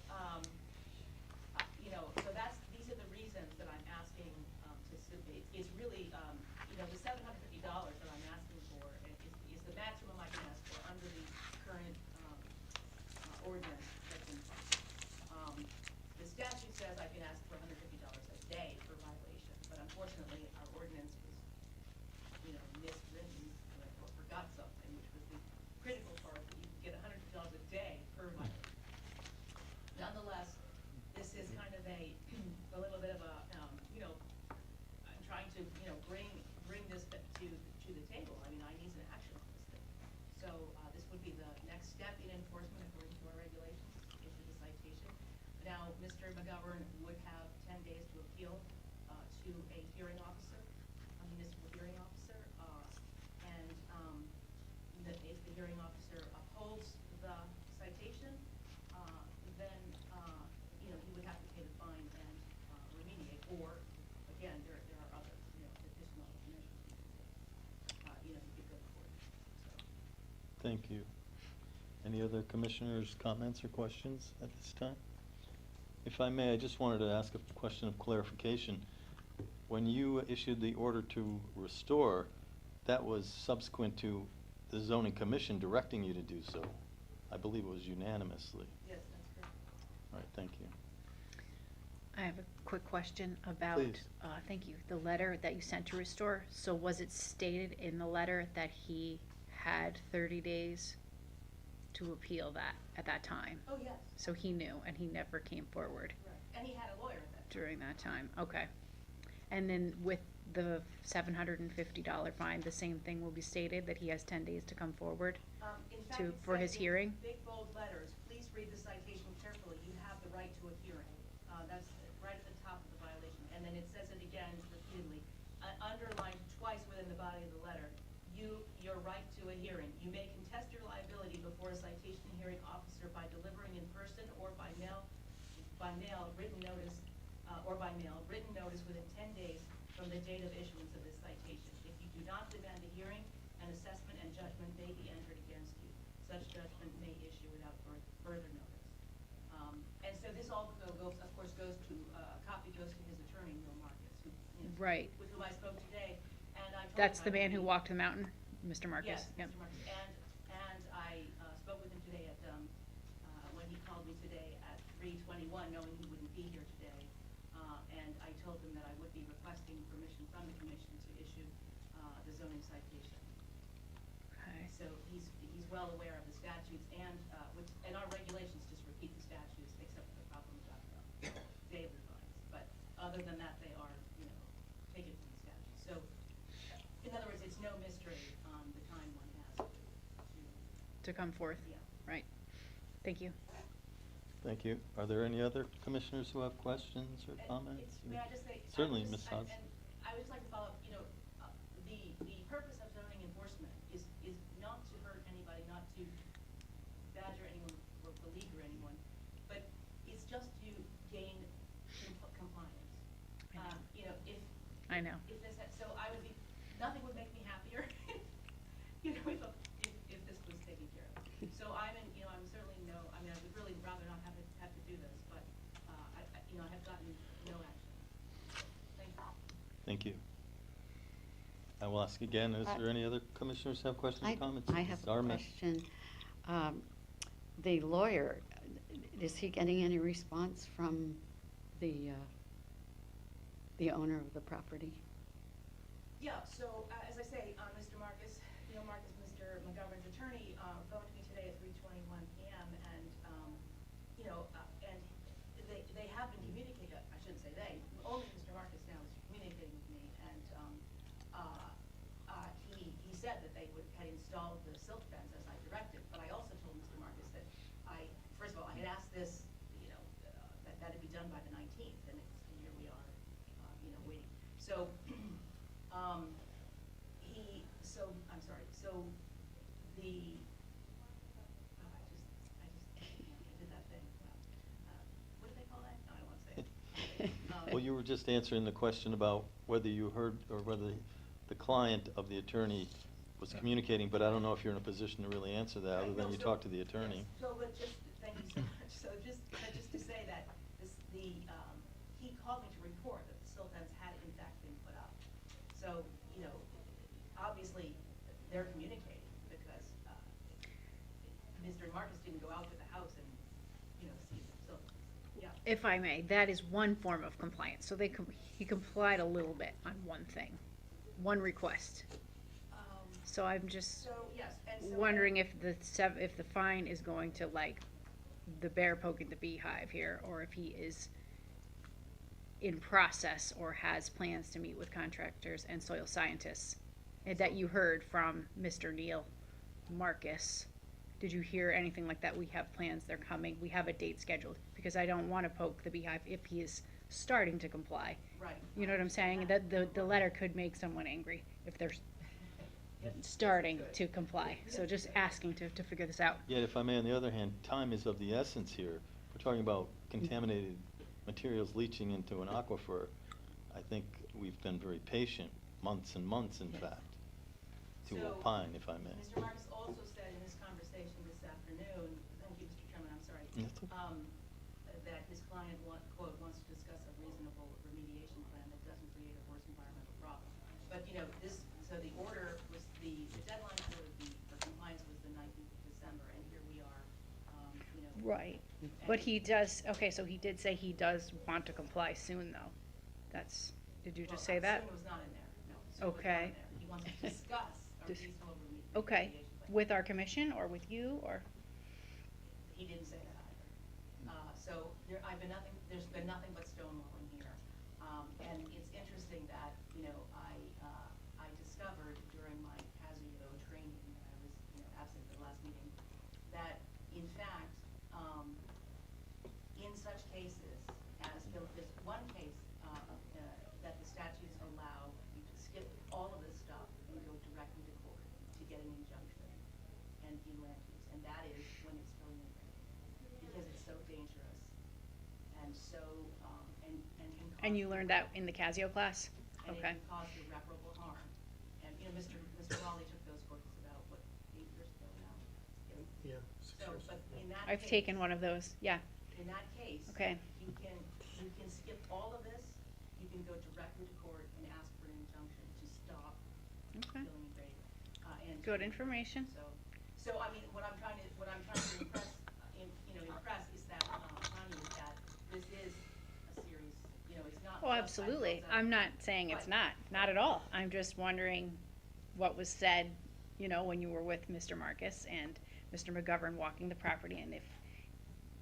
Speaker 6: these are the reasons that I'm asking to submit. Is really, the $750 that I'm asking for is the maximum I can ask for under the current ordinance that's in place. The statute says I can ask for $150 a day for violation, but unfortunately, our ordinance was, miswritten or forgot something, which was the critical part, that you can get $150 a day per violation. Nonetheless, this is kind of a little bit of a, I'm trying to, bring this to the table. I mean, I need an action on this thing. So, this would be the next step in enforcement according to our regulations, issue the citation. Now, Mr. McGovern would have 10 days to appeal to a hearing officer, a municipal hearing officer, and if the hearing officer upholds the citation, then he would have to pay the fine and remediate. Or again, there are other additional measures he could go for. So.
Speaker 1: Thank you. Any other commissioners' comments or questions at this time? If I may, I just wanted to ask a question of clarification. When you issued the order to restore, that was subsequent to the zoning commission directing you to do so. I believe it was unanimously.
Speaker 6: Yes, that's correct.
Speaker 1: All right, thank you.
Speaker 9: I have a quick question about,
Speaker 1: Please.
Speaker 9: Thank you, the letter that you sent to Restore. So was it stated in the letter that he had 30 days to appeal that at that time?
Speaker 6: Oh, yes.
Speaker 9: So he knew, and he never came forward
Speaker 6: Right. And he had a lawyer at that time.
Speaker 9: during that time? Okay. And then with the $750 fine, the same thing will be stated, that he has 10 days to come forward?
Speaker 6: In fact, it
Speaker 9: for
Speaker 6: says
Speaker 9: his
Speaker 6: in
Speaker 9: hearing?
Speaker 6: big bold letters, please read the citation carefully. You have the right to a hearing. That's right at the top of the violation. And then it says it again repeatedly, underlined twice within the body of the letter. Your right to a hearing. You may contest your liability before a citation hearing officer by delivering in person or by mail written notice, written notice within 10 days from the date of issuance of this citation. If you do not demand a hearing, an assessment and judgment may be entered against you. Such judgment may issue without further notice. And so this all goes, of course, a copy goes to his attorney, Neil Marcus,
Speaker 9: Right.
Speaker 6: with whom I spoke today, and I told
Speaker 9: That's
Speaker 6: him
Speaker 9: the
Speaker 6: I would
Speaker 9: man who
Speaker 6: be-
Speaker 9: walked the mountain, Mr. Marcus?
Speaker 6: Yes,
Speaker 9: Yep.
Speaker 6: Mr. Marcus, and I spoke with him today at 3/21, knowing he wouldn't be here today. And I told him that I would be requesting permission from the commission to issue the zoning citation.
Speaker 9: Okay.
Speaker 6: So he's well aware of the statutes and our regulations just repeat the statutes except for the problem about daily fines. But other than that, they are, taken from the statutes. So in other words, it's no mystery the time one has
Speaker 9: To come forth?
Speaker 6: Yeah.
Speaker 9: Right. Thank you.
Speaker 1: Thank you. Are there any other commissioners who have questions or
Speaker 6: And
Speaker 1: comments?
Speaker 6: May I just say?
Speaker 1: Certainly, Ms. Hodge.
Speaker 6: And I would just like to follow up, the purpose of zoning enforcement is not to hurt anybody, not to badger anyone or beleaguer anyone, but it's just to gain compliance.
Speaker 9: I know.
Speaker 6: If.
Speaker 9: I know.
Speaker 6: If this, so I would be, nothing would make me happier, if this was taken care of. So I'm certainly I would really rather not have to do this, but, I have gotten no action. Thank you.
Speaker 1: Thank you. I will ask again, is there any other commissioners who have questions or comments?
Speaker 3: I have
Speaker 1: Ms.
Speaker 3: a
Speaker 1: Zarma?
Speaker 3: question. The lawyer, is he getting any response from the owner of the property?
Speaker 6: Yeah, so, as I say, Mr. Marcus, Neil Marcus, Mr. McGovern's attorney, phoned me today at 3:21 PM, and, and they have been communicating, I shouldn't say they, only Mr. Marcus now is communicating with me, and, he said that they had installed the silk fence as I directed, but I also told Mr. Marcus that first of all, I had asked this, that it be done by the 19th, and here we are, waiting. So, I'm sorry, so the, I did that thing. What do they call that? No, I don't want to say it.
Speaker 1: Well, you were just answering the question about whether you heard, or whether the client of the attorney was communicating, but I don't know if you're in a position to really answer that, other than you talk to the attorney.
Speaker 6: Yes, so, but just, thank you so much. So just to say that he called me to report that the silt fence had in fact been put up. So, obviously, they're communicating because, Mr. Marcus didn't go out to the house and, see the silt fence. Yeah.
Speaker 9: If I may, that is one form of compliance. So he complied a little bit on one thing, one request. So I'm just
Speaker 6: So, yes, and so.
Speaker 9: wondering if the fine is going to like the bear poking the beehive here, or if he is in process or has plans to meet with contractors and soil scientists that you heard from Mr. Neil Marcus. Did you hear anything like that? We have plans, they're coming, we have a date scheduled, because I don't want to poke the beehive if he is starting to comply.
Speaker 6: Right.
Speaker 9: You know what I'm saying? That the letter could make someone angry if they're starting to comply. So just asking to figure this out.
Speaker 1: Yet, if I may, on the other hand, time is of the essence here. We're talking about contaminated materials leaching into an aquifer. I think we've been very patient, months and months, in fact, to
Speaker 6: So,
Speaker 1: opine, if I may.
Speaker 6: Mr. Marcus also said in this conversation this afternoon, thank you, Mr. Chairman, I'm sorry,
Speaker 1: That's okay.
Speaker 6: that his client, quote, wants to discuss a reasonable remediation plan that doesn't create a worse environmental problem. But, so the order was, the deadline for compliance was the 19th of December, and here we are,
Speaker 9: Right. But he does, okay, so he did say he does want to comply soon, though. Did you just say that?
Speaker 6: Soon was not in there, no. Soon was not
Speaker 9: Okay.
Speaker 6: in there. He wants to discuss a
Speaker 9: Dis-
Speaker 6: reasonable remediation plan.
Speaker 9: Okay, with our commission or with you, or?
Speaker 6: He didn't say that either. So there's been nothing but stonewalling here. And it's interesting that, I discovered during my Casio training, I was, absent at the last meeting, that in fact, in such cases as, there's one case, that the statutes allow you to skip all of this stuff and go directly to court to get an injunction and in land use, and that is when it's filling in because it's so dangerous and so, and can cause.
Speaker 9: And you learned that in the Casio class?
Speaker 6: And
Speaker 9: Okay.
Speaker 6: it can cause irreparable harm. And, Mr. Raleigh took those courses about, 8 years ago now?
Speaker 11: Yeah,
Speaker 6: So, but in that
Speaker 9: I've
Speaker 6: case-
Speaker 9: taken one of those, yeah.
Speaker 6: In that case.
Speaker 9: Okay.
Speaker 6: You can skip all of this, you can go directly to court and ask for an injunction to stop
Speaker 9: Okay.
Speaker 6: filling and grading. And
Speaker 9: Good information.
Speaker 6: So I mean, what I'm trying to impress, impress is that, timing is
Speaker 9: Oh, absolutely. I'm not saying it's not at all. I'm just wondering what was said, you know, when you were with Mr. Marcus and Mr. McGovern walking the property, and if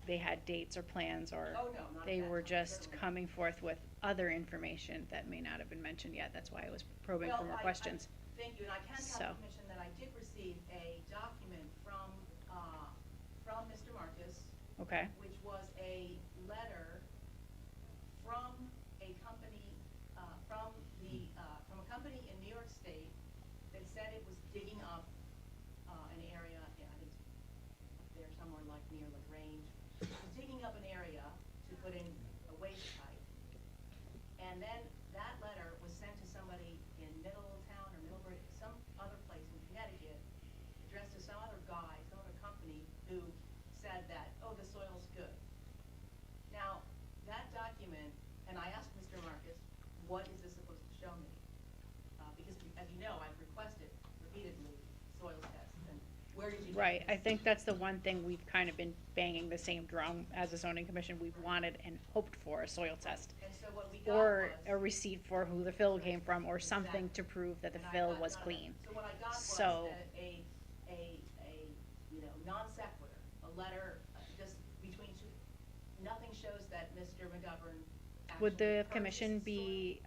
Speaker 9: they had dates or plans, or
Speaker 6: Oh, no, not at
Speaker 9: they
Speaker 6: that
Speaker 9: were
Speaker 6: time,
Speaker 9: just
Speaker 6: certainly not.
Speaker 9: coming forth with other information that may not have been mentioned yet. That's why I was probing
Speaker 6: Well,
Speaker 9: for more questions.
Speaker 6: Thank you, and I can
Speaker 9: So.
Speaker 6: tell the commission that I did receive a document from Mr. Marcus,
Speaker 9: Okay,
Speaker 6: which was a letter from a company, from a company in New York State that said it was digging up, an area, I think up there somewhere like near LaGrange, it was digging up an area to put in a waste pipe. And then that letter was sent to somebody in Middletown or Middlebury, some other place in Connecticut, addressed to some other guy, some other company, who said that, oh, the soil's good. Now, that document, and I asked Mr. Marcus, what is this supposed to show me? Because, as you know, I've requested repeatedly soil tests, and where did you get
Speaker 9: right. I
Speaker 6: this?
Speaker 9: think that's the one thing we've kind of been banging the same drum as a zoning commission. We've wanted and hoped for a soil test.
Speaker 6: And so what we got
Speaker 9: Or
Speaker 6: was.
Speaker 9: a receipt for who the fill came from, or something to
Speaker 6: Exactly.
Speaker 9: prove that the
Speaker 6: And I
Speaker 9: fill
Speaker 6: got
Speaker 9: was
Speaker 6: none of
Speaker 9: clean.
Speaker 6: it. So what I got was
Speaker 9: So-
Speaker 6: a, you know, non sequitur, a letter, just between two, nothing shows that Mr. McGovern actually
Speaker 9: Would the
Speaker 6: purchased
Speaker 9: commission
Speaker 6: soil.
Speaker 9: be,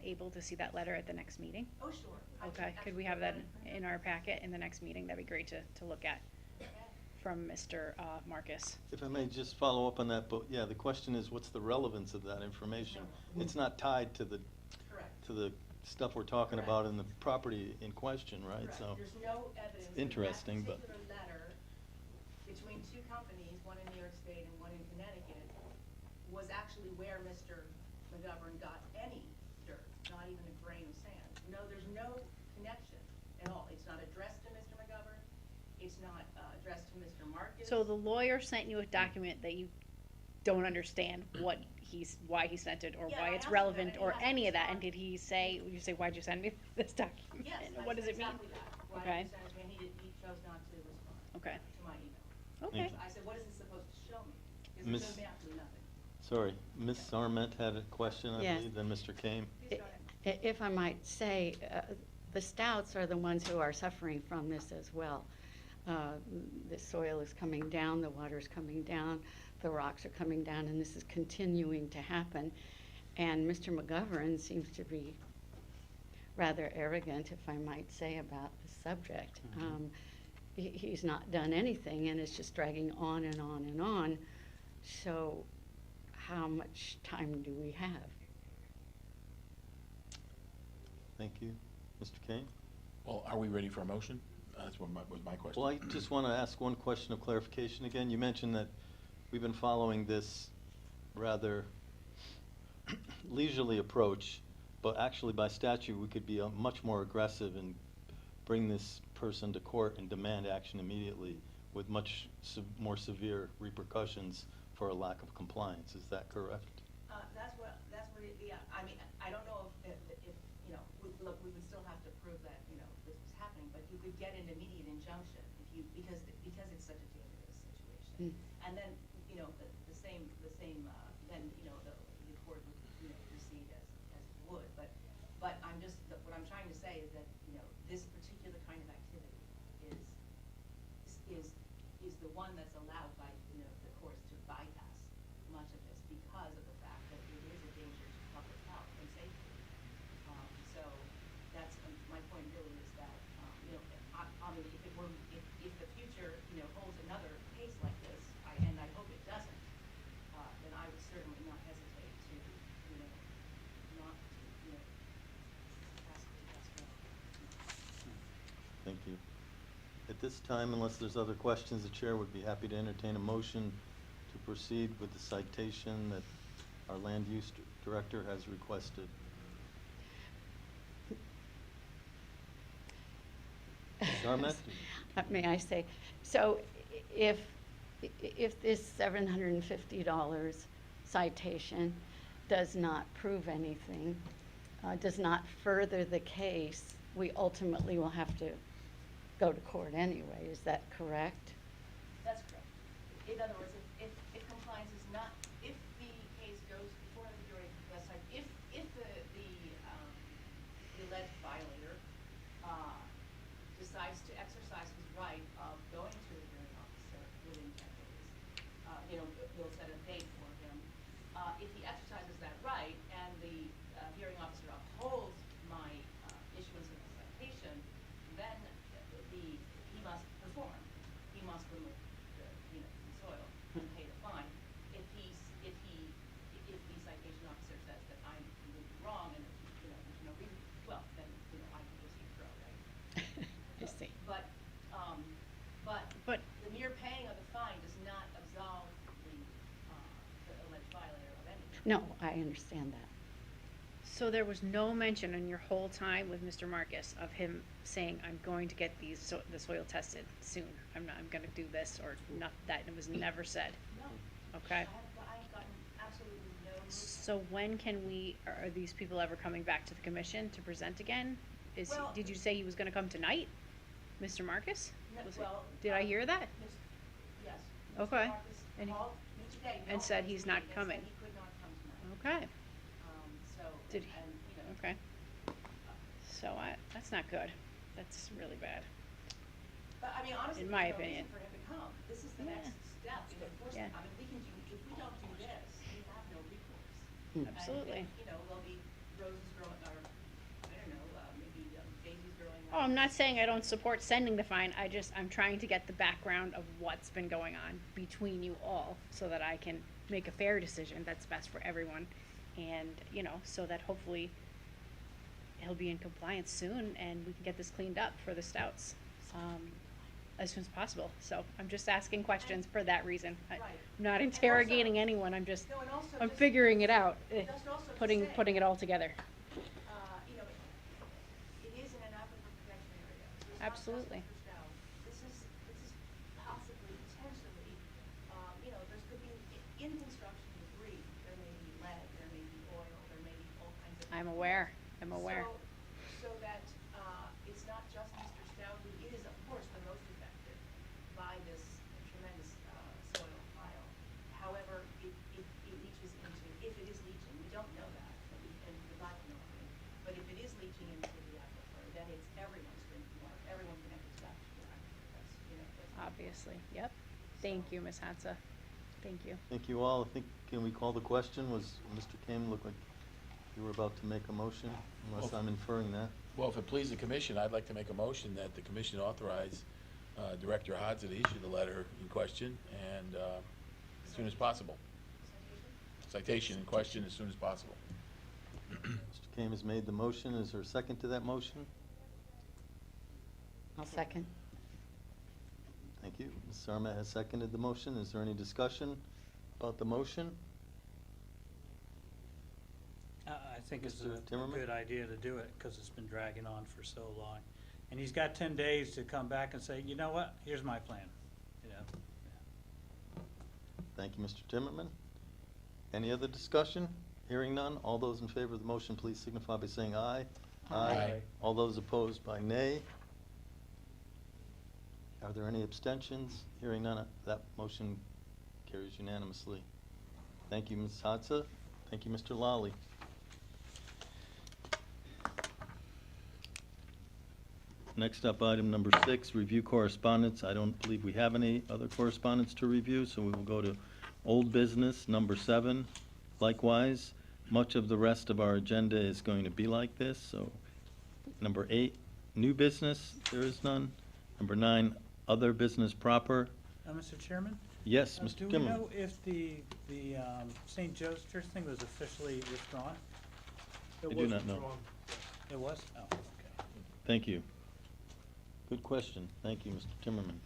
Speaker 9: able to see that letter at the next meeting?
Speaker 6: Oh, sure. I can
Speaker 9: Okay, could we
Speaker 6: actually
Speaker 9: have
Speaker 6: put
Speaker 9: that
Speaker 6: in.
Speaker 9: in our packet in the next meeting? That'd be great to look at
Speaker 6: Okay.
Speaker 9: from Mr. Marcus.
Speaker 1: If I may just follow up on that, but yeah, the question is, what's the relevance of that information? It's not tied to the,
Speaker 6: Correct.
Speaker 1: to the stuff we're talking
Speaker 6: Correct.
Speaker 1: about in the property in question, right?
Speaker 6: Correct.
Speaker 1: So,
Speaker 6: There's no evidence that
Speaker 1: interesting, but-
Speaker 6: that particular letter between two companies, one in New York State and one in Connecticut, was actually where Mr. McGovern got any dirt, not even a grain of sand. No, there's no connection at all. It's not addressed to Mr. McGovern. It's not addressed to Mr. Marcus.
Speaker 9: So the lawyer sent you a document that you don't understand why he sent it, or
Speaker 6: Yeah,
Speaker 9: why
Speaker 6: I
Speaker 9: it's
Speaker 6: asked him
Speaker 9: relevant,
Speaker 6: that,
Speaker 9: or
Speaker 6: and he
Speaker 9: any of that,
Speaker 6: hasn't
Speaker 9: and did he say, you say, why'd you send me this document?
Speaker 6: Yes, I
Speaker 9: What does
Speaker 6: said
Speaker 9: it mean?
Speaker 6: exactly that. Why
Speaker 9: Okay.
Speaker 6: did you send it to me? And he chose not to respond.
Speaker 9: Okay.
Speaker 6: To my email.
Speaker 9: Okay.
Speaker 1: you.
Speaker 6: I said, what is this supposed to show me? Because
Speaker 1: Miss-
Speaker 6: it showed me absolutely nothing.
Speaker 1: sorry, Ms. Sarment had a question, I
Speaker 3: Yes.
Speaker 1: believe, then Mr. Kane.
Speaker 6: Please go ahead.
Speaker 3: If I might say, the Stouts are the ones who are suffering from this as well. The soil is coming down, the water is coming down, the rocks are coming down, and this is continuing to happen. And Mr. McGovern seems to be rather arrogant, if I might say, about the subject. He's not done anything, and it's just dragging on and on and on. So how much time do we have?
Speaker 1: Thank you. Mr. Kane?
Speaker 4: Well, are we ready for a motion? That's what was my question.
Speaker 1: Well, I just want to ask one question of clarification again. You mentioned that we've been following this rather leisurely approach, but actually by statute, we could be much more aggressive and bring this person to court and demand action immediately with much more severe repercussions for a lack of compliance. Is that correct?
Speaker 6: I mean, I don't know if, you know, look, we would still have to prove that, you know, this was happening, but you could get an immediate injunction if you, because it's such a dangerous situation. And then, you know, the same, then, you know, the court would, you know, proceed as it would. But I'm just, what I'm trying to say is that, you know, this particular kind of activity is the one that's allowed by, you know, the courts to bypass much of this because of the fact that it is a danger to public health and safety. So that's, my point really is that, you know, I mean, if the future, you know, holds another case like this, and I hope it doesn't, then I would certainly not hesitate to, you know, not, you know, ask for.
Speaker 1: Thank you. At this time, unless there's other questions, the chair would be happy to entertain a motion to proceed with the citation that our land use director has requested. Sarment?
Speaker 3: May I say, so if this $750 citation does not prove anything, does not further the case, we ultimately will have to go to court anyway, is that correct?
Speaker 6: That's correct. In other words, if compliance is not, if the case goes before the jury, if right of going to the hearing officer within 10 days. We'll set a date for him. If he exercises that right and the hearing officer upholds my issuance of the citation, then he must perform. He must remove the soil and pay the fine. If the citation officer says that I'm completely wrong and there's no reason, well, then I can just throw, right?
Speaker 3: I see.
Speaker 6: But
Speaker 9: But-
Speaker 6: the mere paying of the fine does not absolve the alleged violator of anything.
Speaker 3: No, I understand that.
Speaker 9: So there was no mention in your whole time with Mr. Marcus of him saying, I'm going to get the soil tested soon. I'm gonna do this, or not, that it was never said.
Speaker 6: No.
Speaker 9: Okay.
Speaker 6: I've gotten absolutely no movement.
Speaker 9: So when can are these people ever coming back to the commission to present again?
Speaker 6: Well-
Speaker 9: Did you say he was gonna come tonight? Mr. Marcus?
Speaker 6: No,
Speaker 9: Was it-
Speaker 6: well,
Speaker 9: Did I hear that?
Speaker 6: Yes.
Speaker 9: Okay.
Speaker 6: Mr. Marcus
Speaker 9: And he-
Speaker 6: called me today.
Speaker 9: and
Speaker 6: No,
Speaker 9: said
Speaker 6: he
Speaker 9: he's not
Speaker 6: said
Speaker 9: coming.
Speaker 6: he could not come tonight.
Speaker 9: Okay,
Speaker 6: So,
Speaker 9: Did
Speaker 6: and,
Speaker 9: he- okay. So that's not good. That's really bad.
Speaker 6: But I mean, honestly,
Speaker 9: In
Speaker 6: there's
Speaker 9: my
Speaker 6: no
Speaker 9: opinion.
Speaker 6: reason for him to come. This is the
Speaker 9: Yeah.
Speaker 6: next step in enforcement.
Speaker 9: Yeah.
Speaker 6: I mean, if we don't do this, we have no recourse.
Speaker 3: Mm.
Speaker 9: Absolutely.
Speaker 6: And, there'll be roses growing, or, I don't know, maybe daisies growing.
Speaker 9: Oh, I'm not saying I don't support sending the fine, I'm trying to get the background of what's been going on between you all, so that I can make a fair decision that's best for everyone, and, so that hopefully he'll be in compliance soon, and we can get this cleaned up for the Stouts, as soon as possible. So I'm just asking questions for that reason. I'm
Speaker 6: Right.
Speaker 9: not
Speaker 6: And also-
Speaker 9: interrogating anyone, I'm just,
Speaker 6: No, and also
Speaker 9: I'm
Speaker 6: just-
Speaker 9: figuring it out,
Speaker 6: Just also to
Speaker 9: putting
Speaker 6: say,
Speaker 9: it all together.
Speaker 6: It is in an aquifer protection area. So it's not just
Speaker 9: Absolutely.
Speaker 6: for Stout. This is possibly, potentially, there could be, in construction debris, there may be lead, there may be oil, there may be all kinds of.
Speaker 9: I'm aware.
Speaker 6: So that, it's not just Mr. Stout who is, of course, the most affected by this tremendous, soil pile. However, it leaches into, if it is leaching, we don't know that, and the God knows it. But if it is leaching into the aquifer, then it's everyone's drinking water, everyone connected to that aquifer. That's.
Speaker 9: Obviously, yep. Thank you, Ms. Hatza. Thank you.
Speaker 1: Thank you all. I think, can we call the question? Was Mr. Kane looked like you were about to make a motion, unless
Speaker 4: Well-
Speaker 1: I'm inferring that?
Speaker 4: Well, if it pleases the commission, I'd like to make a motion that the commission authorize Director Hodza to issue the letter in question and as soon as possible. Citation in question as soon as possible.
Speaker 1: Mr. Kane has made the motion. Is there a second to that motion?
Speaker 3: I'll second.
Speaker 1: Thank you. Ms. Sarma has seconded the motion. Is there any discussion about the motion?
Speaker 2: I think it's
Speaker 1: Mr.
Speaker 2: a
Speaker 1: Timmerman?
Speaker 2: good idea to do it, because it's been dragging on for so long. And he's got 10 days to come back and say, you know what, here's my plan,
Speaker 1: Thank you, Mr. Timmerman. Any other discussion? Hearing none. All those in favor of the motion, please signify by saying aye.
Speaker 4: Aye.
Speaker 1: All those opposed by nay. Are there any abstentions? Hearing none, that motion carries unanimously. Thank you, Ms. Hatza. Thank you, Mr. Lally. Next up, item number 6, review correspondence. I don't believe we have any other correspondence to review, so we will go to old business, number 7. Likewise, much of the rest of our agenda is going to be like this, so number 8, new business, there is none. Number 9, other business proper.
Speaker 2: Mr. Chairman?
Speaker 1: Yes, Mr.
Speaker 2: Do we
Speaker 1: Timmerman.
Speaker 2: know if the St. Joe's Church thing was officially withdrawn?
Speaker 11: It
Speaker 1: I do
Speaker 11: was
Speaker 1: not know.
Speaker 11: withdrawn.
Speaker 2: It was? Oh, okay.
Speaker 1: Thank you. Good question. Thank you, Mr. Timmerman.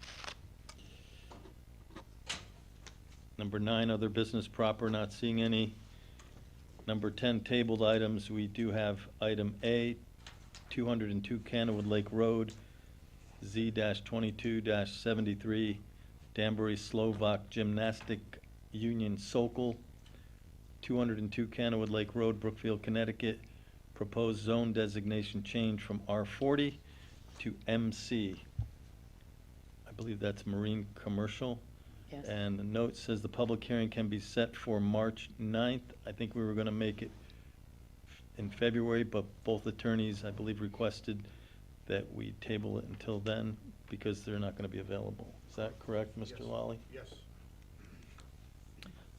Speaker 1: Number 9, other business proper, not seeing any. Number 10, tabled items. We do have item A, 202 Canterwood Lake Road, Z-22-73, Danbury Slovak Gymnastic Union Sokol, 202 Canterwood Lake Road, Brookfield, Connecticut. Proposed zone designation change from R40 to MC. I believe that's marine commercial.
Speaker 3: Yes.
Speaker 1: And the note says the public hearing can be set for March 9th. I think we were going to make it in February, but both attorneys, I believe, requested that we table it until then. because they're not gonna be available. Is that correct, Mr.
Speaker 11: Yes.
Speaker 1: Lally?
Speaker 11: Yes.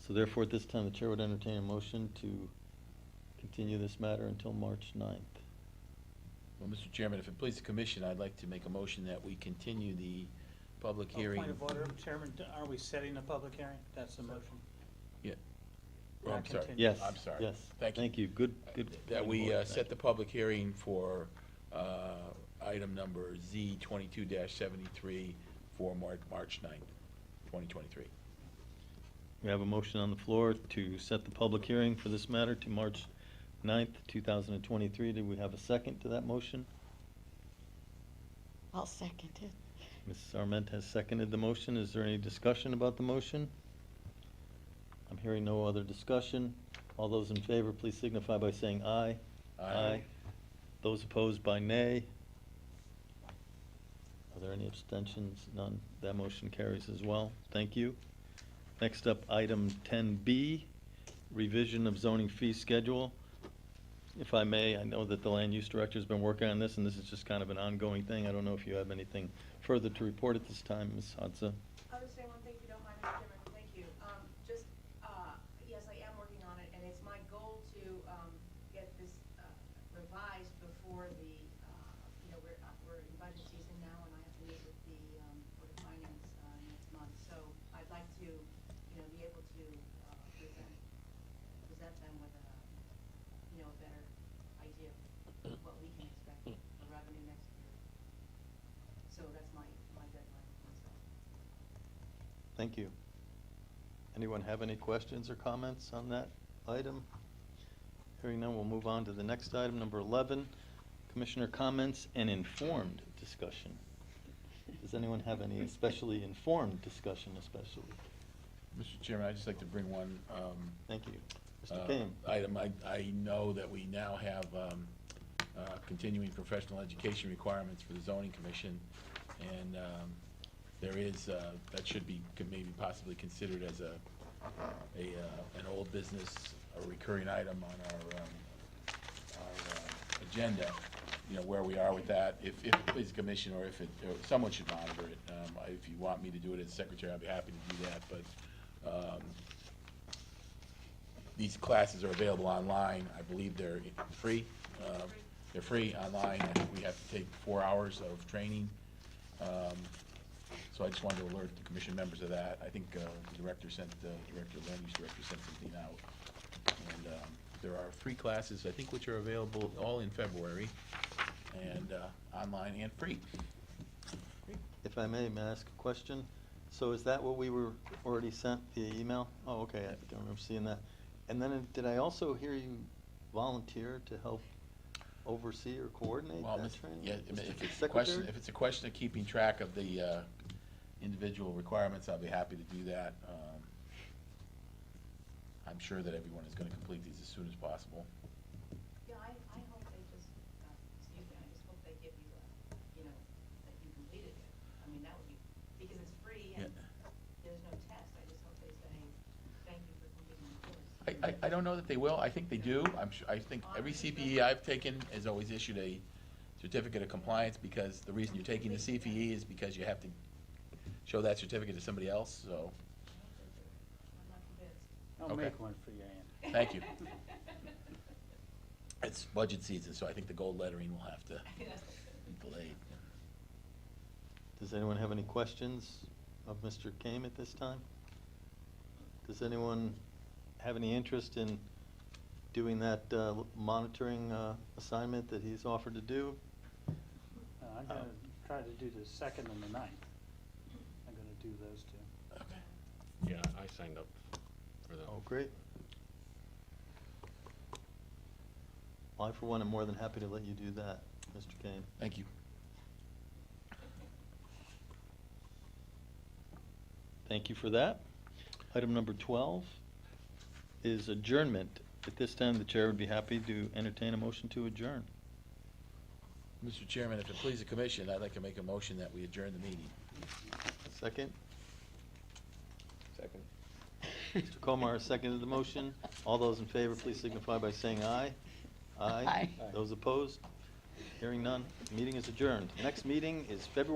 Speaker 1: So therefore, at this time, the chair would entertain a motion to continue this matter until March 9th.
Speaker 4: Well, Mr. Chairman, if it pleases the commission, I'd like to make a motion that we continue the public
Speaker 2: Oh,
Speaker 4: hearing.
Speaker 2: Point of order, Chairman, are we setting a public hearing? That's the motion.
Speaker 4: Yeah. Oh, I'm
Speaker 2: Not
Speaker 4: sorry.
Speaker 2: continue.
Speaker 1: Yes.
Speaker 4: I'm sorry.
Speaker 1: Yes.
Speaker 4: Thank you.
Speaker 1: Thank you. Good.
Speaker 4: That
Speaker 1: point
Speaker 4: we
Speaker 1: of order.
Speaker 4: set
Speaker 1: Thank
Speaker 4: the
Speaker 1: you.
Speaker 4: public hearing for item number Z 22-73 for March 9th, 2023.
Speaker 1: We have a motion on the floor to set the public hearing for this matter to March 9th, 2023. Do we have a second to that motion?
Speaker 3: I'll second it.
Speaker 1: Mrs. Arment has seconded the motion. Is there any discussion about the motion? I'm hearing no other discussion. All those in favor, please signify by saying aye.
Speaker 4: Aye.
Speaker 1: Those opposed by nay. Are there any abstentions? None. That motion carries as well. Thank you. Next up, item 10B, revision of zoning fee schedule. If I may, I know that the land use director's been working on this, and this is just kind of an ongoing thing. I don't know if you have anything further to report at this time, Ms. Hodza.
Speaker 6: I'll just say one thing, if you don't mind, Mr. Chairman, thank you. Just, yes, I am working on it, and it's my goal to, get this, revised before the, we're in budget season now, and I have to meet with the, Board of Finance, next month. So I'd like to, be able to, present them with a, a better idea of what we can expect for revenue next year. So that's my deadline myself.
Speaker 1: Thank you. Anyone have any questions or comments on that item? Hearing none, we'll move on to the next item, number 11, Commissioner comments and informed discussion. Does anyone have any especially informed discussion especially?
Speaker 4: Mr. Chairman, I'd just like to bring one
Speaker 1: Thank you. Mr. Kane?
Speaker 4: item. I know that we now have continuing professional education requirements for the zoning commission, and there is, that should be maybe possibly considered as an old business, a recurring item on our agenda, where we are with that. If it pleases the commission, or if someone should monitor it. If you want me to do it as secretary, I'd be happy to do that, but these classes are available online. I believe they're free. They're free online. I think we have to take 4 hours of training. So I just wanted to alert the commission members of that. I think the land use director sent something out. And there are 3 classes, I think, which are available all in February, and online and free.
Speaker 1: If I may ask a question? So is that what we were already sent via email? Oh, okay, I don't remember seeing that. And then did I also hear you volunteer to help oversee or coordinate
Speaker 4: Well,
Speaker 1: that training?
Speaker 4: yeah,
Speaker 1: Mr.
Speaker 4: if it's a
Speaker 1: Secretary?
Speaker 4: question, if it's a question of keeping track of the individual requirements, I'll be happy to do that. I'm sure that everyone is gonna complete these as soon as possible.
Speaker 6: Yeah, I hope they just, excuse me, I just hope they give you, that you completed it. I mean, that would be, because it's free and there's no test. I just hope they say, thank you for completing the course.
Speaker 4: I don't know that they will. I think they do. I think every CPE I've taken has always issued a certificate of compliance, because the reason you're taking the CPE is because you have to show that certificate to somebody else, so,
Speaker 6: I'm not convinced.
Speaker 2: I'll
Speaker 4: Okay.
Speaker 2: make one for you, Ann.
Speaker 4: thank you. It's budget season, so I think the gold lettering will have to be delayed.
Speaker 1: Does anyone have any questions of Mr. Kame at this time? Does anyone have any interest in doing that monitoring assignment that he's offered to do?
Speaker 2: I'm gonna try to do the 2nd and the 9th. I'm gonna do those 2.
Speaker 4: Okay.
Speaker 10: Yeah, I signed up for them.
Speaker 1: Oh, great. Well, I, for one, am more than happy to let you do that, Mr. Kane.
Speaker 4: Thank you.
Speaker 1: Thank you for that. Item number 12 is adjournment. At this time, the chair would be happy to entertain a motion to adjourn.
Speaker 4: Mr. Chairman, if it pleases the commission, I'd like to make a motion that we adjourn the meeting.
Speaker 1: Second?
Speaker 5: Second.
Speaker 1: Mr. Komar has seconded the motion. All those in favor, please signify by saying aye.
Speaker 3: Aye.
Speaker 1: Those opposed? Hearing none, meeting is adjourned. Next meeting is February